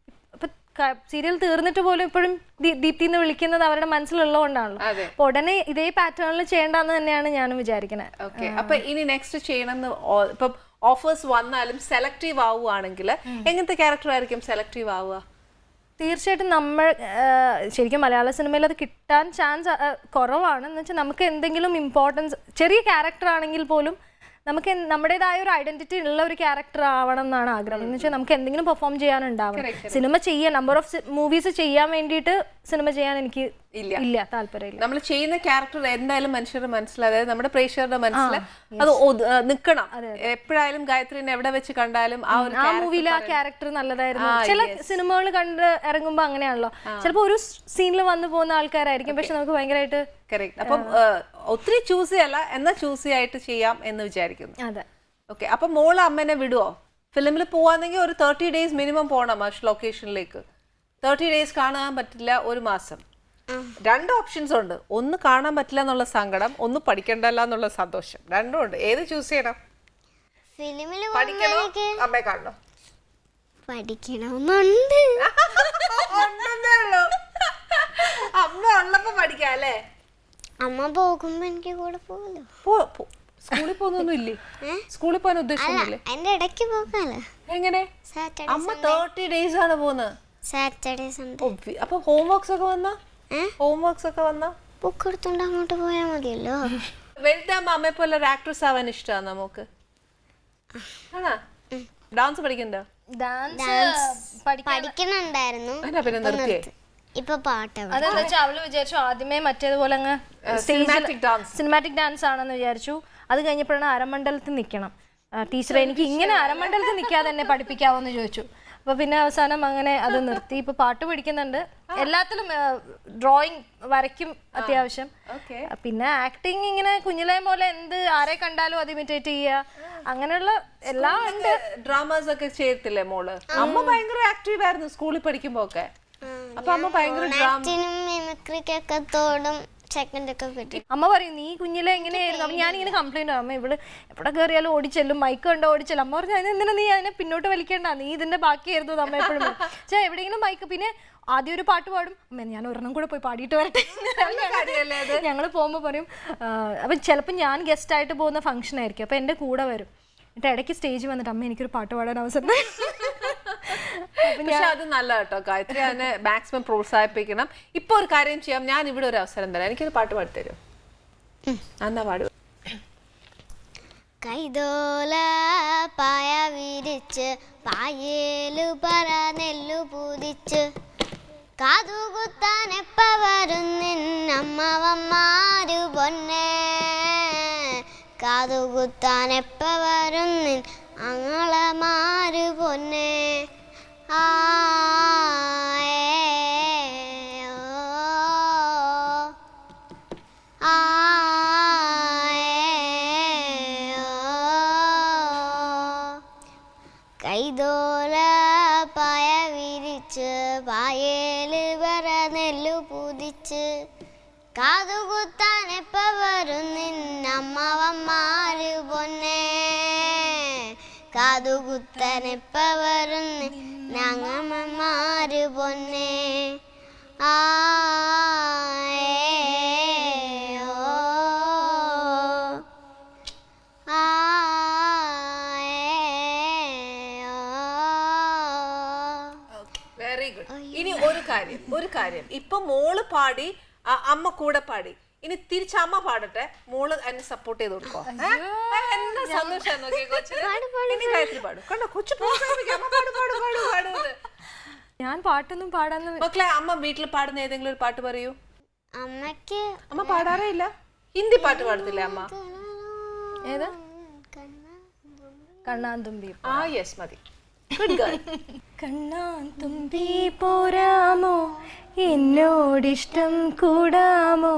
ഇപ്പൊ സീരിയൽ തീർന്നിട്ട് പോലും ഇപ്പോഴും ദീപ്തി എന്ന് വിളിക്കുന്നത് അവരുടെ മനസ്സിലുള്ളതുകൊണ്ടാണല്ലോ. അപ്പൊ ഉടനെ ഇതേ പാറ്റേണിൽ ചെയ്യേണ്ടെന്ന് തന്നെയാണ് ഞാനും വിചാരിക്കുന്നത്. ഓക്കെ, അപ്പൊ ഇനി നെക്സ്റ്റ് ചെയ്യണമെന്ന് ഇപ്പൊ ഓഫേഴ്സ് വന്നാലും സെലക്റ്റീവ് ആവുകയാണെങ്കിൽ എങ്ങനത്തെ ക്യാരക്ടർ ആയിരിക്കും സെലക്റ്റീവ് ആവുക? തീർച്ചയായിട്ടും നമ്മൾ ശരിക്കും മലയാള സിനിമയിൽ അത് കിട്ടാൻ ചാൻസ് കുറവാണ്. എന്ന് വെച്ചാൽ നമുക്ക് എന്തെങ്കിലും ഇമ്പോർട്ടൻസ്, ചെറിയ ക്യാരക്ടർ ആണെങ്കിൽ പോലും നമുക്ക് നമ്മുടേതായ ഒരു ഐഡന്റിറ്റി ഉള്ള ഒരു ക്യാരക്ടർ ആവണം എന്നാണ് ആഗ്രഹം. എന്ന് വെച്ചാൽ നമുക്ക് എന്തെങ്കിലും പെർഫോം ചെയ്യാനുണ്ടാവണം. സിനിമ ചെയ്യാൻ നമ്പർ ഓഫ് മൂവീസ് ചെയ്യാൻ വേണ്ടിയിട്ട് സിനിമ ചെയ്യാൻ എനിക്ക് ഇല്ല താല്പര്യമില്ല. നമ്മൾ ചെയ്യുന്ന ക്യാരക്ടർ എന്തായാലും മനുഷ്യരുടെ മനസ്സിൽ, അതായത് നമ്മുടെ പ്രേക്ഷകരുടെ മനസ്സിൽ അത് നിൽക്കണം. എപ്പോഴായാലും ഗായത്രിനെ എവിടെ വെച്ച് കണ്ടാലും ആ മൂവിയിൽ ആ ക്യാരക്ടർ നല്ലതായിരുന്നു. ചില സിനിമകൾ കണ്ട് ഇറങ്ങുമ്പോ അങ്ങനെയാണല്ലോ, ചിലപ്പോ ഒരു സീനിൽ വന്നു പോകുന്ന ആൾക്കാരായിരിക്കും, പക്ഷെ നമുക്ക് ഭയങ്കരമായിട്ട്. കറക്റ്റ്. അപ്പം ഒത്തിരി ചൂസി അല്ല, എന്നാൽ ചൂസി ആയിട്ട് ചെയ്യാം എന്ന് വിചാരിക്കുന്നു. അതെ. ഓക്കെ, അപ്പൊ മോള് അമ്മേനെ വിടുവോ? ഫിലിമിൽ പോവാന്നെങ്കിൽ ഒരു 30 days മിനിമം പോകണം ആ ലൊക്കേഷനിലേക്ക്. 30 days കാണാൻ പറ്റില്ല, ഒരു മാസം. 2 ഓപ്ഷൻസ് ഉണ്ട്. ഒന്ന് കാണാൻ പറ്റില്ല എന്നുള്ള സങ്കടം, ഒന്ന് പഠിക്കണ്ടല്ല എന്നുള്ള സന്തോഷം. രണ്ടും ഉണ്ട്. ഏത് ചൂസ് ചെയ്യണം? ഫിലിമിൽ പഠിക്കണോ അമ്മയെ കാണണോ? പഠിക്കണമെന്നുണ്ട്. അമ്മ ഉള്ളപ്പോ പഠിക്കാം അല്ലേ? അമ്മ പോകുമ്പോ എനിക്ക് കൂടെ പോകല്ലോ. സ്കൂളിൽ പോകുന്നൊന്നും ഇല്ലേ? സ്കൂളിൽ പോകാൻ ഉദ്ദേശിക്കുന്നില്ലേ? അതിന്റെ ഇടയ്ക്ക് പോകാലോ. എങ്ങനെ? അമ്മ 30 days ആണ് പോകുന്നത്. Saturday Sunday. അപ്പൊ ഹോംവർക്സ് ഒക്കെ വന്നാ ബുക്ക് എടുത്തോണ്ട് അങ്ങോട്ട് പോയാ മതിയല്ലോ. വലുതാകുമ്പോ അമ്മയെ പോലെ ഒരു ആക്ട്രസ് ആവാൻ ഇഷ്ടമാണ് നമുക്ക്. ആണോ? ഡാൻസ് പഠിക്കണ്ടോ? പഠിക്കണുണ്ടായിരുന്നു, പിന്നെ നിർത്തിയേ. ഇപ്പൊ പാട്ട്. അതെന്താ വെച്ചാൽ അവള് വിചാരിച്ചു ആദ്യമേ മറ്റേതുപോലെ അങ്ങ് സിനിമാറ്റിക് ഡാൻസ് ആണെന്ന് വിചാരിച്ചു. അത് കഴിഞ്ഞപ്പോഴാണ് അരമണ്ഡലത്തിൽ നിൽക്കണം. ടീച്ചർ എനിക്ക് ഇങ്ങനെ അരമണ്ഡലത്തിൽ നിൽക്കാതെ എന്നെ പഠിപ്പിക്കാവോന്ന് ചോദിച്ചു. അപ്പൊ പിന്നെ അവസാനം അങ്ങനെ അത് നിർത്തി. ഇപ്പൊ പാട്ട് പഠിക്കുന്നുണ്ട്, എല്ലാത്തിലും ഡ്രോയിങ് വരയ്ക്കും അത്യാവശ്യം. പിന്നെ ആക്ടിങ് ഇങ്ങനെ കുഞ്ഞിലെ പോലെ ആരെ കണ്ടാലും അത് ഇമിറ്റേറ്റ് ചെയ്യുക, അങ്ങനെയുള്ള എല്ലാം ഉണ്ട്. ഡ്രാമാസ് ഒക്കെ ചെയ്യത്തില്ലേ മോള്? അമ്മ ഭയങ്കര ആക്റ്റീവ് ആയിരുന്നു സ്കൂളിൽ പഠിക്കുമ്പോ ഒക്കെ. അപ്പൊ അമ്മ ഭയങ്കര അമ്മ പറയും നീ കുഞ്ഞിലെ എങ്ങനെയായിരുന്നു. അപ്പൊ ഞാനിങ്ങനെ കംപ്ലൈന്റ് അമ്മ ഇവള് എവിടെ കയറിയാലും ഓടിച്ചെല്ലും, മൈക്ക് കണ്ടോ ഓടിച്ചെല്ലും. അമ്മ പറഞ്ഞു അതിനെന്തിനാ നീ അതിനെ പിന്നോട്ട് വലിക്കേണ്ട, നീ ഇതിന്റെ ബാക്കിയായിരുന്നു അമ്മ എപ്പോഴും. പക്ഷേ എവിടെയെങ്കിലും മൈക്ക്, പിന്നെ ആദ്യം ഒരു പാട്ട് പാടും, അമ്മ ഞാൻ ഒരെണ്ണം കൂടെ പോയി പാടിയിട്ട് വരട്ടെ. ഞങ്ങൾ പോകുമ്പോൾ പറയും. അപ്പൊ ചിലപ്പോൾ ഞാൻ ഗസ്റ്റ് ആയിട്ട് പോകുന്ന ഫംഗ്ഷൻ ആയിരിക്കും, അപ്പൊ എന്റെ കൂടെ വരും. എന്നിട്ട് ഇടയ്ക്ക് സ്റ്റേജ് വന്നിട്ട് അമ്മ എനിക്കൊരു പാട്ട് പാടാൻ അവസരം. പക്ഷെ അത് നല്ല കേട്ടോ ഗായത്രി, അതിനെ മാക്സിമം പ്രോത്സാഹിപ്പിക്കണം. ഇപ്പൊ ഒരു കാര്യം ചെയ്യാം, ഞാൻ ഇവിടെ ഒരു അവസരം തരാം, എനിക്കൊരു പാട്ട് പാടിത്തരും. എന്നാ പാടുക. കൈതോല പായ വിരിച്ച് പായേലു പറ നെല്ലു പൂതിച്ച് കാതുകുത്താൻ എപ്പ വരുന്നിന്നമ്മവന്മാരു പൊന്നെ, കാതുകുത്താൻ എപ്പ വരുന്നിൻ അങ്ങളമാരു പൊന്നെ. ആ കൈതോല പായ വിരിച്ച് പായേല് പറ നെല്ലു പൂതിച്ച് കാതുകുത്താൻ എപ്പ വരും നിന്നമ്മവന്മാര് പൊന്നെ, കാതുകുത്താൻ എപ്പ വരും ഞങ്ങമ്മമാര് പൊന്നെ. ആ ഇനി ഒരു കാര്യം ഇപ്പൊ മോള് പാടി അമ്മ കൂടെ പാടി, ഇനി തിരിച്ച് അമ്മ പാടട്ടെ, മോള് എന്നെ സപ്പോർട്ട് ചെയ്ത് കൊടുക്കോ. എന്താ സന്തോഷം നോക്കിയ കൊച്ചിന്. ഗായത്രി പാടും കണ്ടോ, കൊച്ചു പാടുന്നത്. ഞാൻ പാട്ടൊന്നും പാടാന്ന്. മക്കളെ, അമ്മ വീട്ടിൽ പാടുന്ന ഏതെങ്കിലും ഒരു പാട്ട് പറയൂ. അമ്മ പാടാറേ ഇല്ല. ഹിന്ദി പാട്ട് പാടത്തില്ലേ അമ്മ? ഏതാ? കണ്ണാന്തുമ്പി. യെസ്, മതി. Good girl. കണ്ണാന്തുമ്പി പോരാമോ, എന്നോടിഷ്ടം കൂടാമോ,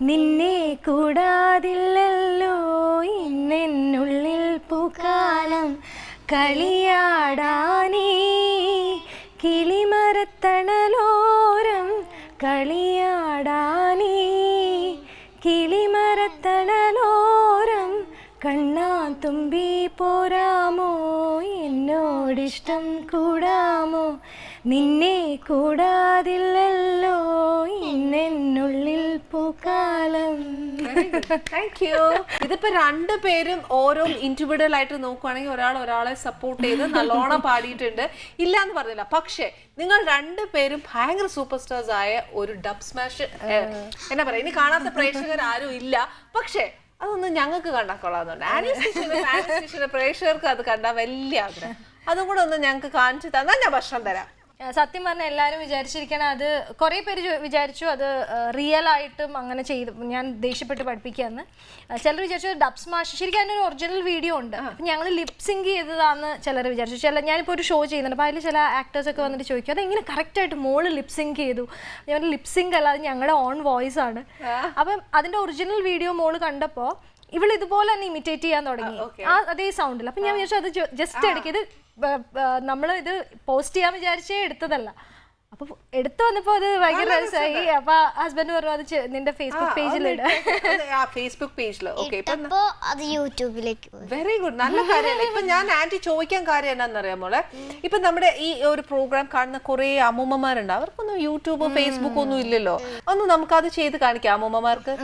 നിന്നെ കൂടാതില്ലല്ലോ ഇന്നെന്നുള്ളിൽ പൂക്കാലം, കളിയാടാനീ കിളിമരത്തണലോരം, കളിയാടാനീ കിളിമരത്തണലോരം, കണ്ണാന്തുമ്പി പോരാമോ, എന്നോടിഷ്ടം കൂടാമോ, നിന്നെ കൂടാതില്ലല്ലോ ഇന്നെന്നുള്ളിൽ പൂക്കാലം. Thank you. ഇതിപ്പോ രണ്ടുപേരും ഓരോ ഇൻഡിവിജ്വൽ ആയിട്ട് നോക്കുവാണെങ്കിൽ ഒരാളെ സപ്പോർട്ട് ചെയ്ത് നല്ലോണം പാടിയിട്ടുണ്ട്, ഇല്ല എന്ന് പറഞ്ഞില്ല. പക്ഷെ നിങ്ങൾ രണ്ടുപേരും ഭയങ്കര സൂപ്പർ സ്റ്റാർസ് ആയ ഒരു ഡബ് സ്മാഷ് എന്നാ പറയാ, ഇനി കാണാത്ത പ്രേക്ഷകർ ആരും ഇല്ല. പക്ഷെ അതൊന്നും ഞങ്ങൾക്ക് കണ്ടാൽ കൊള്ളാന്നുണ്ട്. ആനീസ് പ്രേക്ഷകർക്ക് അത് കണ്ടാൽ വലിയ ആഗ്രഹം. അതും കൂടെ ഒന്ന് ഞങ്ങൾക്ക് കാണിച്ചു തന്നാൽ ഞാൻ ഭക്ഷണം തരാം. സത്യം പറഞ്ഞാൽ എല്ലാവരും വിചാരിച്ചിരിക്കണം, അത് കുറേ പേര് വിചാരിച്ചു അത് റിയൽ ആയിട്ടും അങ്ങനെ ചെയ്ത് ഞാൻ ദേഷ്യപ്പെട്ട് പഠിപ്പിക്കാന്ന്. ചിലർ വിചാരിച്ചു ഡബ് സ്മാഷ്, ശരിക്കും അതിനൊരു ഒറിജിനൽ വീഡിയോ ഉണ്ട്, അപ്പം ഞങ്ങൾ ലിപ്സിങ്ക് ചെയ്തതാന്ന് ചിലർ വിചാരിച്ചു. ഞാനിപ്പോൾ ഒരു ഷോ ചെയ്യുന്നുണ്ട്, അപ്പോൾ അതിൽ ചില ആക്ടേഴ്സൊക്കെ വന്നിട്ട് ചോദിക്കും അതെങ്ങനെ കറക്റ്റായിട്ട് മോള് ലിപ്സിങ്ക് ചെയ്തു. ഞാൻ ലിപ്സിങ്ക് അല്ലാതെ ഞങ്ങളുടെ ഓൺ വോയിസ് ആണ്. അപ്പം അതിൻ്റെ ഒറിജിനൽ വീഡിയോ മോള് കണ്ടപ്പോൾ ഇവൾ ഇതുപോലെ തന്നെ ഇമിറ്റേറ്റ് ചെയ്യാൻ തുടങ്ങി, അതേ സൗണ്ടിൽ. അപ്പം ഞാൻ വിചാരിച്ചു അത് ജസ്റ്റ് എടുക്കിയത് നമ്മൾ ഇത് പോസ്റ്റ് ചെയ്യാൻ വിചാരിച്ചേ എടുത്തതല്ല. അപ്പൊ എടുത്തു വന്നപ്പോ അത് ഭയങ്കര രസമായി. അപ്പൊ ഹസ്ബൻഡ് പറഞ്ഞു അത് നിന്റെ ഫേസ്ബുക്ക് പേജിലിട്. ഫേസ്ബുക്ക് പേജില് അത് യൂട്യൂബിലേക്ക്. വെരി ഗുഡ്, നല്ല കാര്യമല്ലേ. ഇപ്പൊ ഞാൻ ആന്റി ചോദിക്കാൻ കാര്യം എന്നാന്നറിയാം മോളെ, ഇപ്പൊ നമ്മുടെ ഈ ഒരു പ്രോഗ്രാം കാണുന്ന കുറെ അമ്മൂമ്മമാരുണ്ട്, അവർക്കൊന്നും യൂട്യൂബ് ഫേസ്ബുക്ക് ഒന്നും ഇല്ലല്ലോ. ഒന്ന് നമുക്കത് ചെയ്ത് കാണിക്കാം അമ്മൂമ്മമാർക്ക്.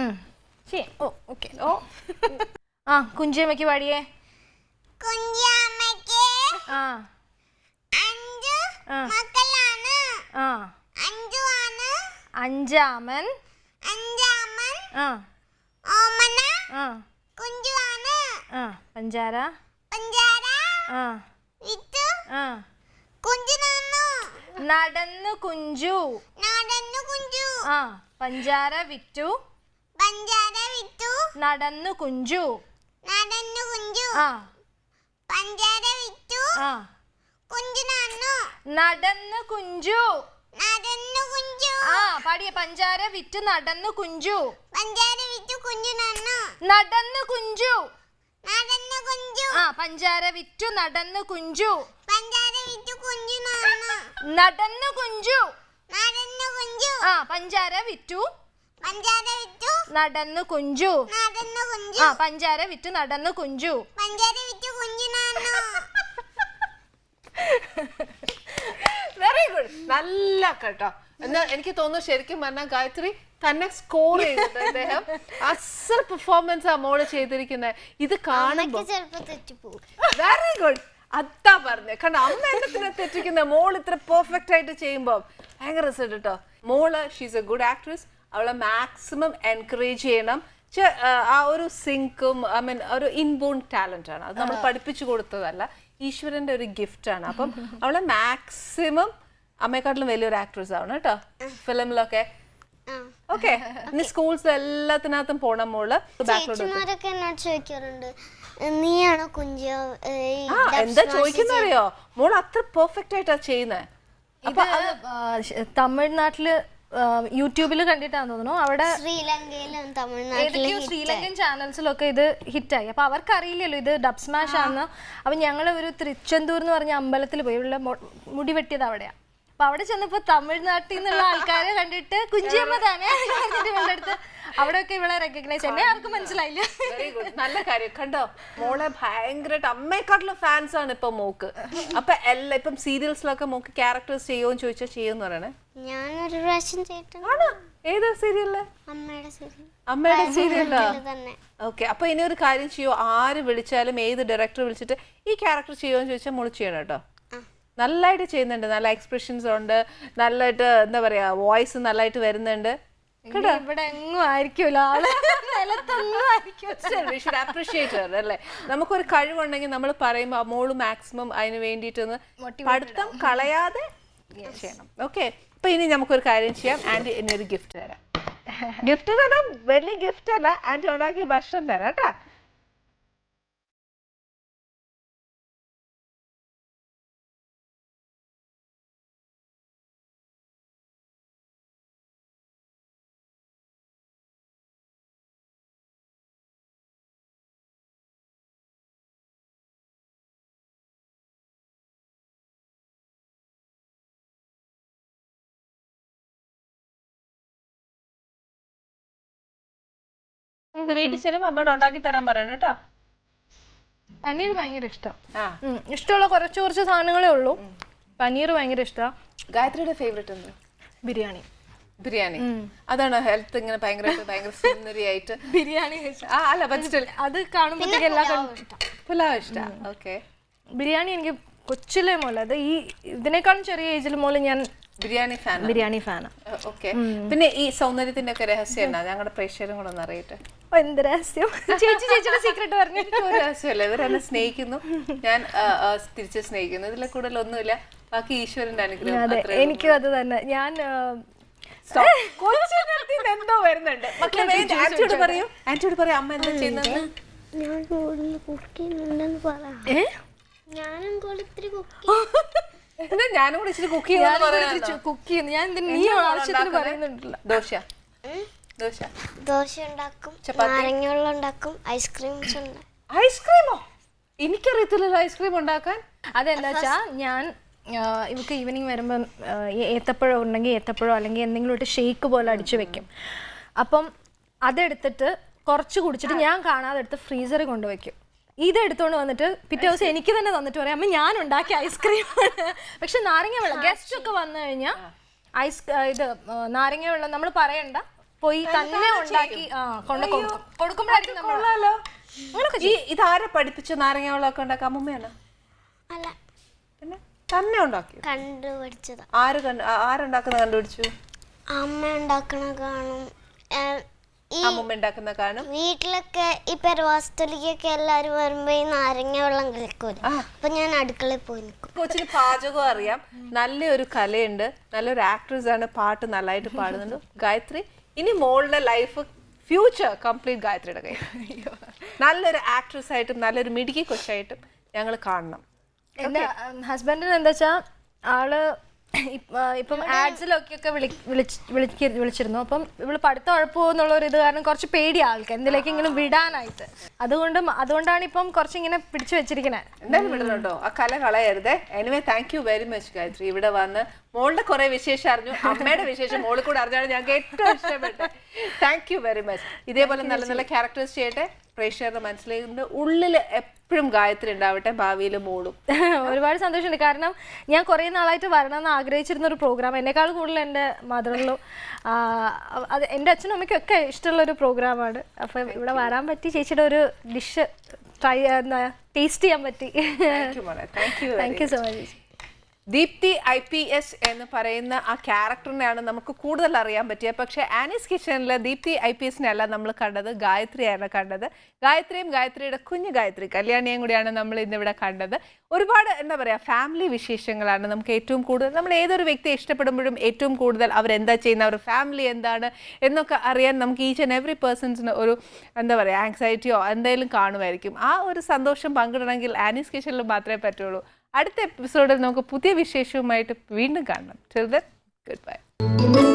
കുഞ്ചിയമ്മക്ക് പാടിയേ. അഞ്ചാമൻ പഞ്ചാര നടന്നു കുഞ്ചു പഞ്ചാര വിറ്റു നടന്നു കുഞ്ചു പഞ്ചാര വിറ്റു നടന്നു കുഞ്ചു പാടിയ പഞ്ചാര വിറ്റു നടന്നു കുഞ്ചു നടന്നു കുഞ്ചു പഞ്ചാര വിറ്റു നടന്നു കുഞ്ചു നടന്നു കുഞ്ചു പഞ്ചാര വിറ്റു നടന്നു കുഞ്ചു പഞ്ചാര വിറ്റു നടന്നു കുഞ്ചു. വെരി ഗുഡ്, നല്ല കേട്ടോ. എന്നാ എനിക്ക് തോന്നുന്നു ശരിക്കും പറഞ്ഞാൽ ഗായത്രി തന്നെ സ്കോർ ചെയ്തിട്ട് അദ്ദേഹം അസൽ പെർഫോമൻസ് ആ മോള് ചെയ്തിരിക്കുന്നത്. ഇത് കാണുമ്പോ വെരി ഗുഡ്, അതാ പറഞ്ഞേ. കാരണം അമ്മ എന്നെ തെറ്റിക്കുന്ന മോൾ ഇത്ര പെർഫെക്റ്റ് ആയിട്ട് ചെയ്യുമ്പോ ഭയങ്കര റിസൾട്ട് കേട്ടോ. മോള് ഷീസ് എ ഗുഡ് ആക്ട്രസ്, അവളെ മാക്സിമം എൻകറേജ് ചെയ്യണം. ആ ഒരു സിങ്കും ഐ മീൻ ഒരു ഇൻബോൺ ടാലന്റ് ആണ്, അത് നമ്മൾ പഠിപ്പിച്ചു കൊടുത്തതല്ല, ഈശ്വരന്റെ ഒരു ഗിഫ്റ്റ് ആണ്. അപ്പം അവളെ മാക്സിമം അമ്മയെക്കാട്ടിലും വലിയൊരു ആക്ട്രസ് ആണ് കേട്ടോ ഫിലിമിലൊക്കെ. ഓക്കെ, ഇനി സ്കൂൾസ് എല്ലാത്തിനകത്തും പോണം മോള്. ചേച്ചിമാരൊക്കെ എന്നോട് ചോദിക്കാറുണ്ട് നീയാണോ കുഞ്ചിയോ, എന്താ ചോദിക്കുന്ന അറിയോ, മോൾ അത്ര പെർഫെക്റ്റ് ആയിട്ടാ ചെയ്യുന്നത്. തമിഴ്നാട്ടില് യൂട്യൂബിൽ കണ്ടിട്ടാന്ന് തോന്നുന്നു, അവിടെ ഏതൊക്കെയോ ശ്രീലങ്കൻ ചാനൽസിലൊക്കെ ഇത് ഹിറ്റായി. അപ്പൊ അവർക്ക് അറിയില്ലല്ലോ ഇത് ഡബ് സ്മാഷ് ആണെന്ന്. അപ്പൊ ഞങ്ങൾ ഒരു തിരുച്ചെന്തൂർ എന്ന് പറഞ്ഞ അമ്പലത്തിൽ പോയി, ഇവിടെ മുടി വെട്ടിയത് അവിടെയാ. അപ്പൊ അവിടെ ചെന്നപ്പോ തമിഴ്നാട്ടിൽ നിന്നുള്ള ആൾക്കാരെ കണ്ടിട്ട് കുഞ്ചിയമ്മ തന്നെ അടുത്ത് അവിടെയൊക്കെ ഇവളെ റെക്കഗ്നൈസ്, എന്നെ ആർക്കും മനസ്സിലായില്ല. വെരി ഗുഡ്, നല്ല കാര്യം. കണ്ടോ മോളെ ഭയങ്കരമായിട്ട് അമ്മയെക്കാട്ടിലും ഫാൻസ് ആണ് ഇപ്പൊ മോക്ക്. അപ്പൊ എല്ലാം ഇപ്പം സീരിയൽസിലൊക്കെ മോക്ക് ക്യാരക്ടേഴ്സ് ചെയ്യുമെന്ന് ചോദിച്ചാൽ ചെയ്യുമെന്ന് പറയണേ. ഞാനൊരു പ്രാവശ്യം ചെയ്തിട്ടുണ്ട്. ഏതാ സീരിയലില്? അമ്മയുടെ സീരിയലാ. ഓക്കെ, അപ്പൊ ഇനി ഒരു കാര്യം ചെയ്യോ, ആര് വിളിച്ചാലും ഏത് ഡയറക്ടർ വിളിച്ചിട്ട് ഈ ക്യാരക്ടർ ചെയ്യുമെന്ന് ചോദിച്ചാൽ മോള് ചെയ്യണം കേട്ടോ. നല്ലതായിട്ട് ചെയ്യുന്നുണ്ട്, നല്ല എക്സ്പ്രഷൻസ് ഉണ്ട്, നല്ലതായിട്ട് എന്താ പറയാ വോയിസ് നല്ലതായിട്ട് വരുന്നുണ്ട്. ഇവിടെ എങ്ങും ആയിരിക്കൂല ആള്, നിലത്തൊന്നും ആയിരിക്കും. അപ്രീഷിയേറ്റ് അല്ലേ? നമുക്കൊരു കഴിവുണ്ടെങ്കിൽ നമ്മൾ പറയുമ്പോൾ മോള് മാക്സിമം അതിന് വേണ്ടിയിട്ടൊന്ന് പഠിത്തം കളയാതെ ചെയ്യണം. ഓക്കെ, അപ്പൊ ഇനി നമുക്കൊരു കാര്യം ചെയ്യാം. ആന്റി ഇനി ഒരു ഗിഫ്റ്റ് തരാം. ഗിഫ്റ്റ് തരാം, വലിയ ഗിഫ്റ്റ് അല്ല, ആന്റി ഉണ്ടാക്കിയ ഭക്ഷണം തരാം കേട്ടാ. വീട്ടിൽ ചെല്ലുമ്പോ അമ്മയോട് ഉണ്ടാക്കി തരാൻ പറയണം കേട്ടോ. പനീർ ഭയങ്കര ഇഷ്ടം. ഇഷ്ടമുള്ള കുറച്ച് സാധനങ്ങളേ ഉള്ളൂ. പനീർ ഭയങ്കര ഇഷ്ടമാണ്. ഗായത്രിയുടെ ഫേവറേറ്റ് എന്താ? ബിരിയാണി. ബിരിയാണി അതാണ്. ഹെൽത്ത് ഇങ്ങനെ ഭയങ്കര സുന്ദരിയായിട്ട് ബിരിയാണി അല്ല, അത് കാണുമ്പോഴത്തേക്ക് എല്ലാം പുലാവ് ഇഷ്ടം. ഓക്കെ, ബിരിയാണി എനിക്ക് കൊച്ചിലെ മുതൽ, അത് ഈ ഇതിനേക്കാളും ചെറിയ ഏജിൽ മുതൽ ഞാൻ ബിരിയാണി ഫാനാണ്. ഓക്കെ, പിന്നെ ഈ സൗന്ദര്യത്തിന്റെ ഒക്കെ രഹസ്യം എന്നാ? ഞങ്ങളുടെ പ്രേക്ഷകരും കൂടെ ഒന്ന് അറിയട്ടെ. എന്ത് രഹസ്യം? ചേച്ചിയുടെ സീക്രട്ട് പറഞ്ഞു. ഒരു രഹസ്യമല്ല, ഇവരെന്നെ സ്നേഹിക്കുന്നു, ഞാൻ തിരിച്ച് സ്നേഹിക്കുന്നു, ഇതിലെ കൂടുതൽ ഒന്നുമില്ല. ബാക്കി ഈശ്വരന്റെ അനുഗ്രഹം. എനിക്കും അത് തന്നെ. ഞാൻ എന്തോ വരുന്നുണ്ട്. ആന്റിയോട് പറയൂ, ആന്റിയോട് പറയൂ അമ്മ എന്താ ചെയ്യുന്നത്. ഞാനും കൂടി ഇച്ചിരി കുക്ക് ചെയ്യുന്നു. കുക്ക് ചെയ്യുന്നു. ഞാൻ നീ ആവശ്യത്തിന് പറയുന്നുണ്ടല്ലോ. ദോശ ഉണ്ടാക്കും, നാരങ്ങ വെള്ളം ഉണ്ടാക്കും, ഐസ്ക്രീംസ് ഉണ്ടാക്കും. ഐസ്ക്രീമോ? എനിക്കറിയത്തില്ലല്ലോ ഐസ്ക്രീം ഉണ്ടാക്കാൻ. അതെന്താ വെച്ചാ, ഞാൻ ഇവക്ക് ഈവനിങ് വരുമ്പം ഏത്തപ്പഴം ഉണ്ടെങ്കിൽ ഏത്തപ്പഴം അല്ലെങ്കിൽ എന്തെങ്കിലും ഒരു ഷേക്ക് പോലെ അടിച്ചു വെക്കും. അപ്പം അതെടുത്തിട്ട് കുറച്ച് കുടിച്ചിട്ട് ഞാൻ കാണാതെ എടുത്ത് ഫ്രീസറിൽ കൊണ്ടുവയ്ക്കും. ഇതെടുത്തോണ്ട് വന്നിട്ട് പിറ്റേ ദിവസം എനിക്ക് തന്നെ തന്നിട്ട് പറയാം അമ്മ ഞാൻ ഉണ്ടാക്കിയ ഐസ്ക്രീം. പക്ഷെ നാരങ്ങ വെള്ളം ഗസ്റ്റ് ഒക്കെ വന്നു കഴിഞ്ഞാൽ ഇത് നാരങ്ങ വെള്ളം നമ്മൾ പറയണ്ട, പോയി തന്നെ ഉണ്ടാക്കി കൊടുക്കുമ്പോഴായിരിക്കും നമ്മൾ. ഇതാരെ പഠിപ്പിച്ച നാരങ്ങ വെള്ളം ഒക്കെ ഉണ്ടാക്കാൻ? അമ്മമ്മയാണ്? അല്ല, പിന്നെ തന്നെ ഉണ്ടാക്കി കണ്ടുപിടിച്ചതാ. ആരുണ്ടാക്കുന്ന കണ്ടുപിടിച്ചു? അമ്മ ഉണ്ടാക്കണ കാണും, അമ്മമ്മ ഉണ്ടാക്കുന്ന കാണും. വീട്ടിലൊക്കെ ഈ പെരവാസത്തിലേക്കൊക്കെ എല്ലാരും വരുമ്പോ ഈ നാരങ്ങ വെള്ളം കളിക്കൂല, അപ്പൊ ഞാൻ അടുക്കളയിൽ പോയി നിൽക്കും. കൊച്ചിന് പാചകം അറിയാം, നല്ലൊരു കലയുണ്ട്, നല്ലൊരു ആക്ട്രസ് ആണ്, പാട്ട് നല്ലതായിട്ട് പാടുന്നുണ്ട്. ഗായത്രി, ഇനി മോളുടെ ലൈഫ് ഫ്യൂച്ചർ കംപ്ലീറ്റ് ഗായത്രിയുടെ കയ്യിൽ. നല്ലൊരു ആക്ട്രസ് ആയിട്ടും നല്ലൊരു മിടുക്കി കൊച്ചായിട്ടും ഞങ്ങൾ കാണണം. എന്റെ ഹസ്ബൻഡിന് എന്താ വെച്ചാ, ആള് ഇപ്പം ആഡ്സിലൊക്കെ വിളിച്ചിരുന്നു. അപ്പം ഇവള് പഠിത്തം ഉഴപ്പുന്നുള്ള ഒരു ഇത് കാരണം കുറച്ച് പേടിയാ ആൾക്ക് എന്തിലേക്കെങ്കിലും വിടാനായിട്ട്. അതുകൊണ്ടാണ് ഇപ്പം കുറച്ചിങ്ങനെ പിടിച്ചു വെച്ചിരിക്കുന്നത്. എന്തായാലും വിടുന്നുണ്ടോ? ആ കല കളയരുതേ. Anyway thank you very much Gayathri. ഇവിടെ വന്ന് മോളുടെ കുറെ വിശേഷം അറിഞ്ഞു, അമ്മയുടെ വിശേഷം മോളിൽ കൂടെ അറിഞ്ഞാണ് ഞങ്ങൾക്ക് ഏറ്റവും ഇഷ്ടപ്പെട്ടത്. Thank you very much. ഇതേപോലെ നല്ല നല്ല ക്യാരക്ടേഴ്സ് ചെയ്യട്ടെ, പ്രേക്ഷകരുടെ മനസ്സിലേക്കുണ്ട്. ഉള്ളിൽ എപ്പോഴും ഗായത്രി ഉണ്ടാവട്ടെ, ഭാവിയിൽ മോളും. ഒരുപാട് സന്തോഷമുണ്ട്. കാരണം ഞാൻ കുറേ നാളായിട്ട് വരണമെന്ന് ആഗ്രഹിച്ചിരുന്ന ഒരു പ്രോഗ്രാം, എന്നെക്കാൾ കൂടുതൽ എൻ്റെ മദറിലും അത് എൻ്റെ അച്ഛനും അമ്മയ്ക്കും ഒക്കെ ഇഷ്ടമുള്ളൊരു പ്രോഗ്രാമാണ്. അപ്പം ഇവിടെ വരാൻ പറ്റി, ചേച്ചിയുടെ ഒരു ഡിഷ് ടേസ്റ്റ് ചെയ്യാൻ പറ്റി. Thank you so much. Deepti IPS എന്ന് പറയുന്ന ആ ക്യാരക്ടറിനെയാണ് നമുക്ക് കൂടുതൽ അറിയാൻ പറ്റിയത്. പക്ഷേ ആനീസ് കിച്ചണിൽ ദീപ്തി IPSനെ അല്ല നമ്മൾ കണ്ടത്, ഗായത്രിയാണ് കണ്ടത്. ഗായത്രിയും ഗായത്രിയുടെ കുഞ്ഞു ഗായത്രി കല്യാണിയും കൂടിയാണ് നമ്മൾ ഇന്നിവിടെ കണ്ടത്. ഒരുപാട് എന്താ പറയുക, ഫാമിലി വിശേഷങ്ങളാണ് നമുക്ക് ഏറ്റവും കൂടുതൽ. നമ്മൾ ഏതൊരു വ്യക്തിയെ ഇഷ്ടപ്പെടുമ്പോഴും ഏറ്റവും കൂടുതൽ അവരെന്താ ചെയ്യുന്ന, അവർ ഫാമിലി എന്താണ് എന്നൊക്കെ അറിയാൻ നമുക്ക് ഈച്ച് ആൻഡ് എവറി പേഴ്സൺസിന് ഒരു എന്താ പറയുക ആങ്സൈറ്റിയോ എന്തെങ്കിലും കാണുമായിരിക്കും. ആ ഒരു സന്തോഷം പങ്കിടണമെങ്കിൽ ആനീസ് കിച്ചണിൽ മാത്രമേ പറ്റുള്ളൂ. അടുത്ത എപ്പിസോഡിൽ നമുക്ക് പുതിയ വിശേഷവുമായിട്ട് വീണ്ടും കാണണം. Till then, goodbye.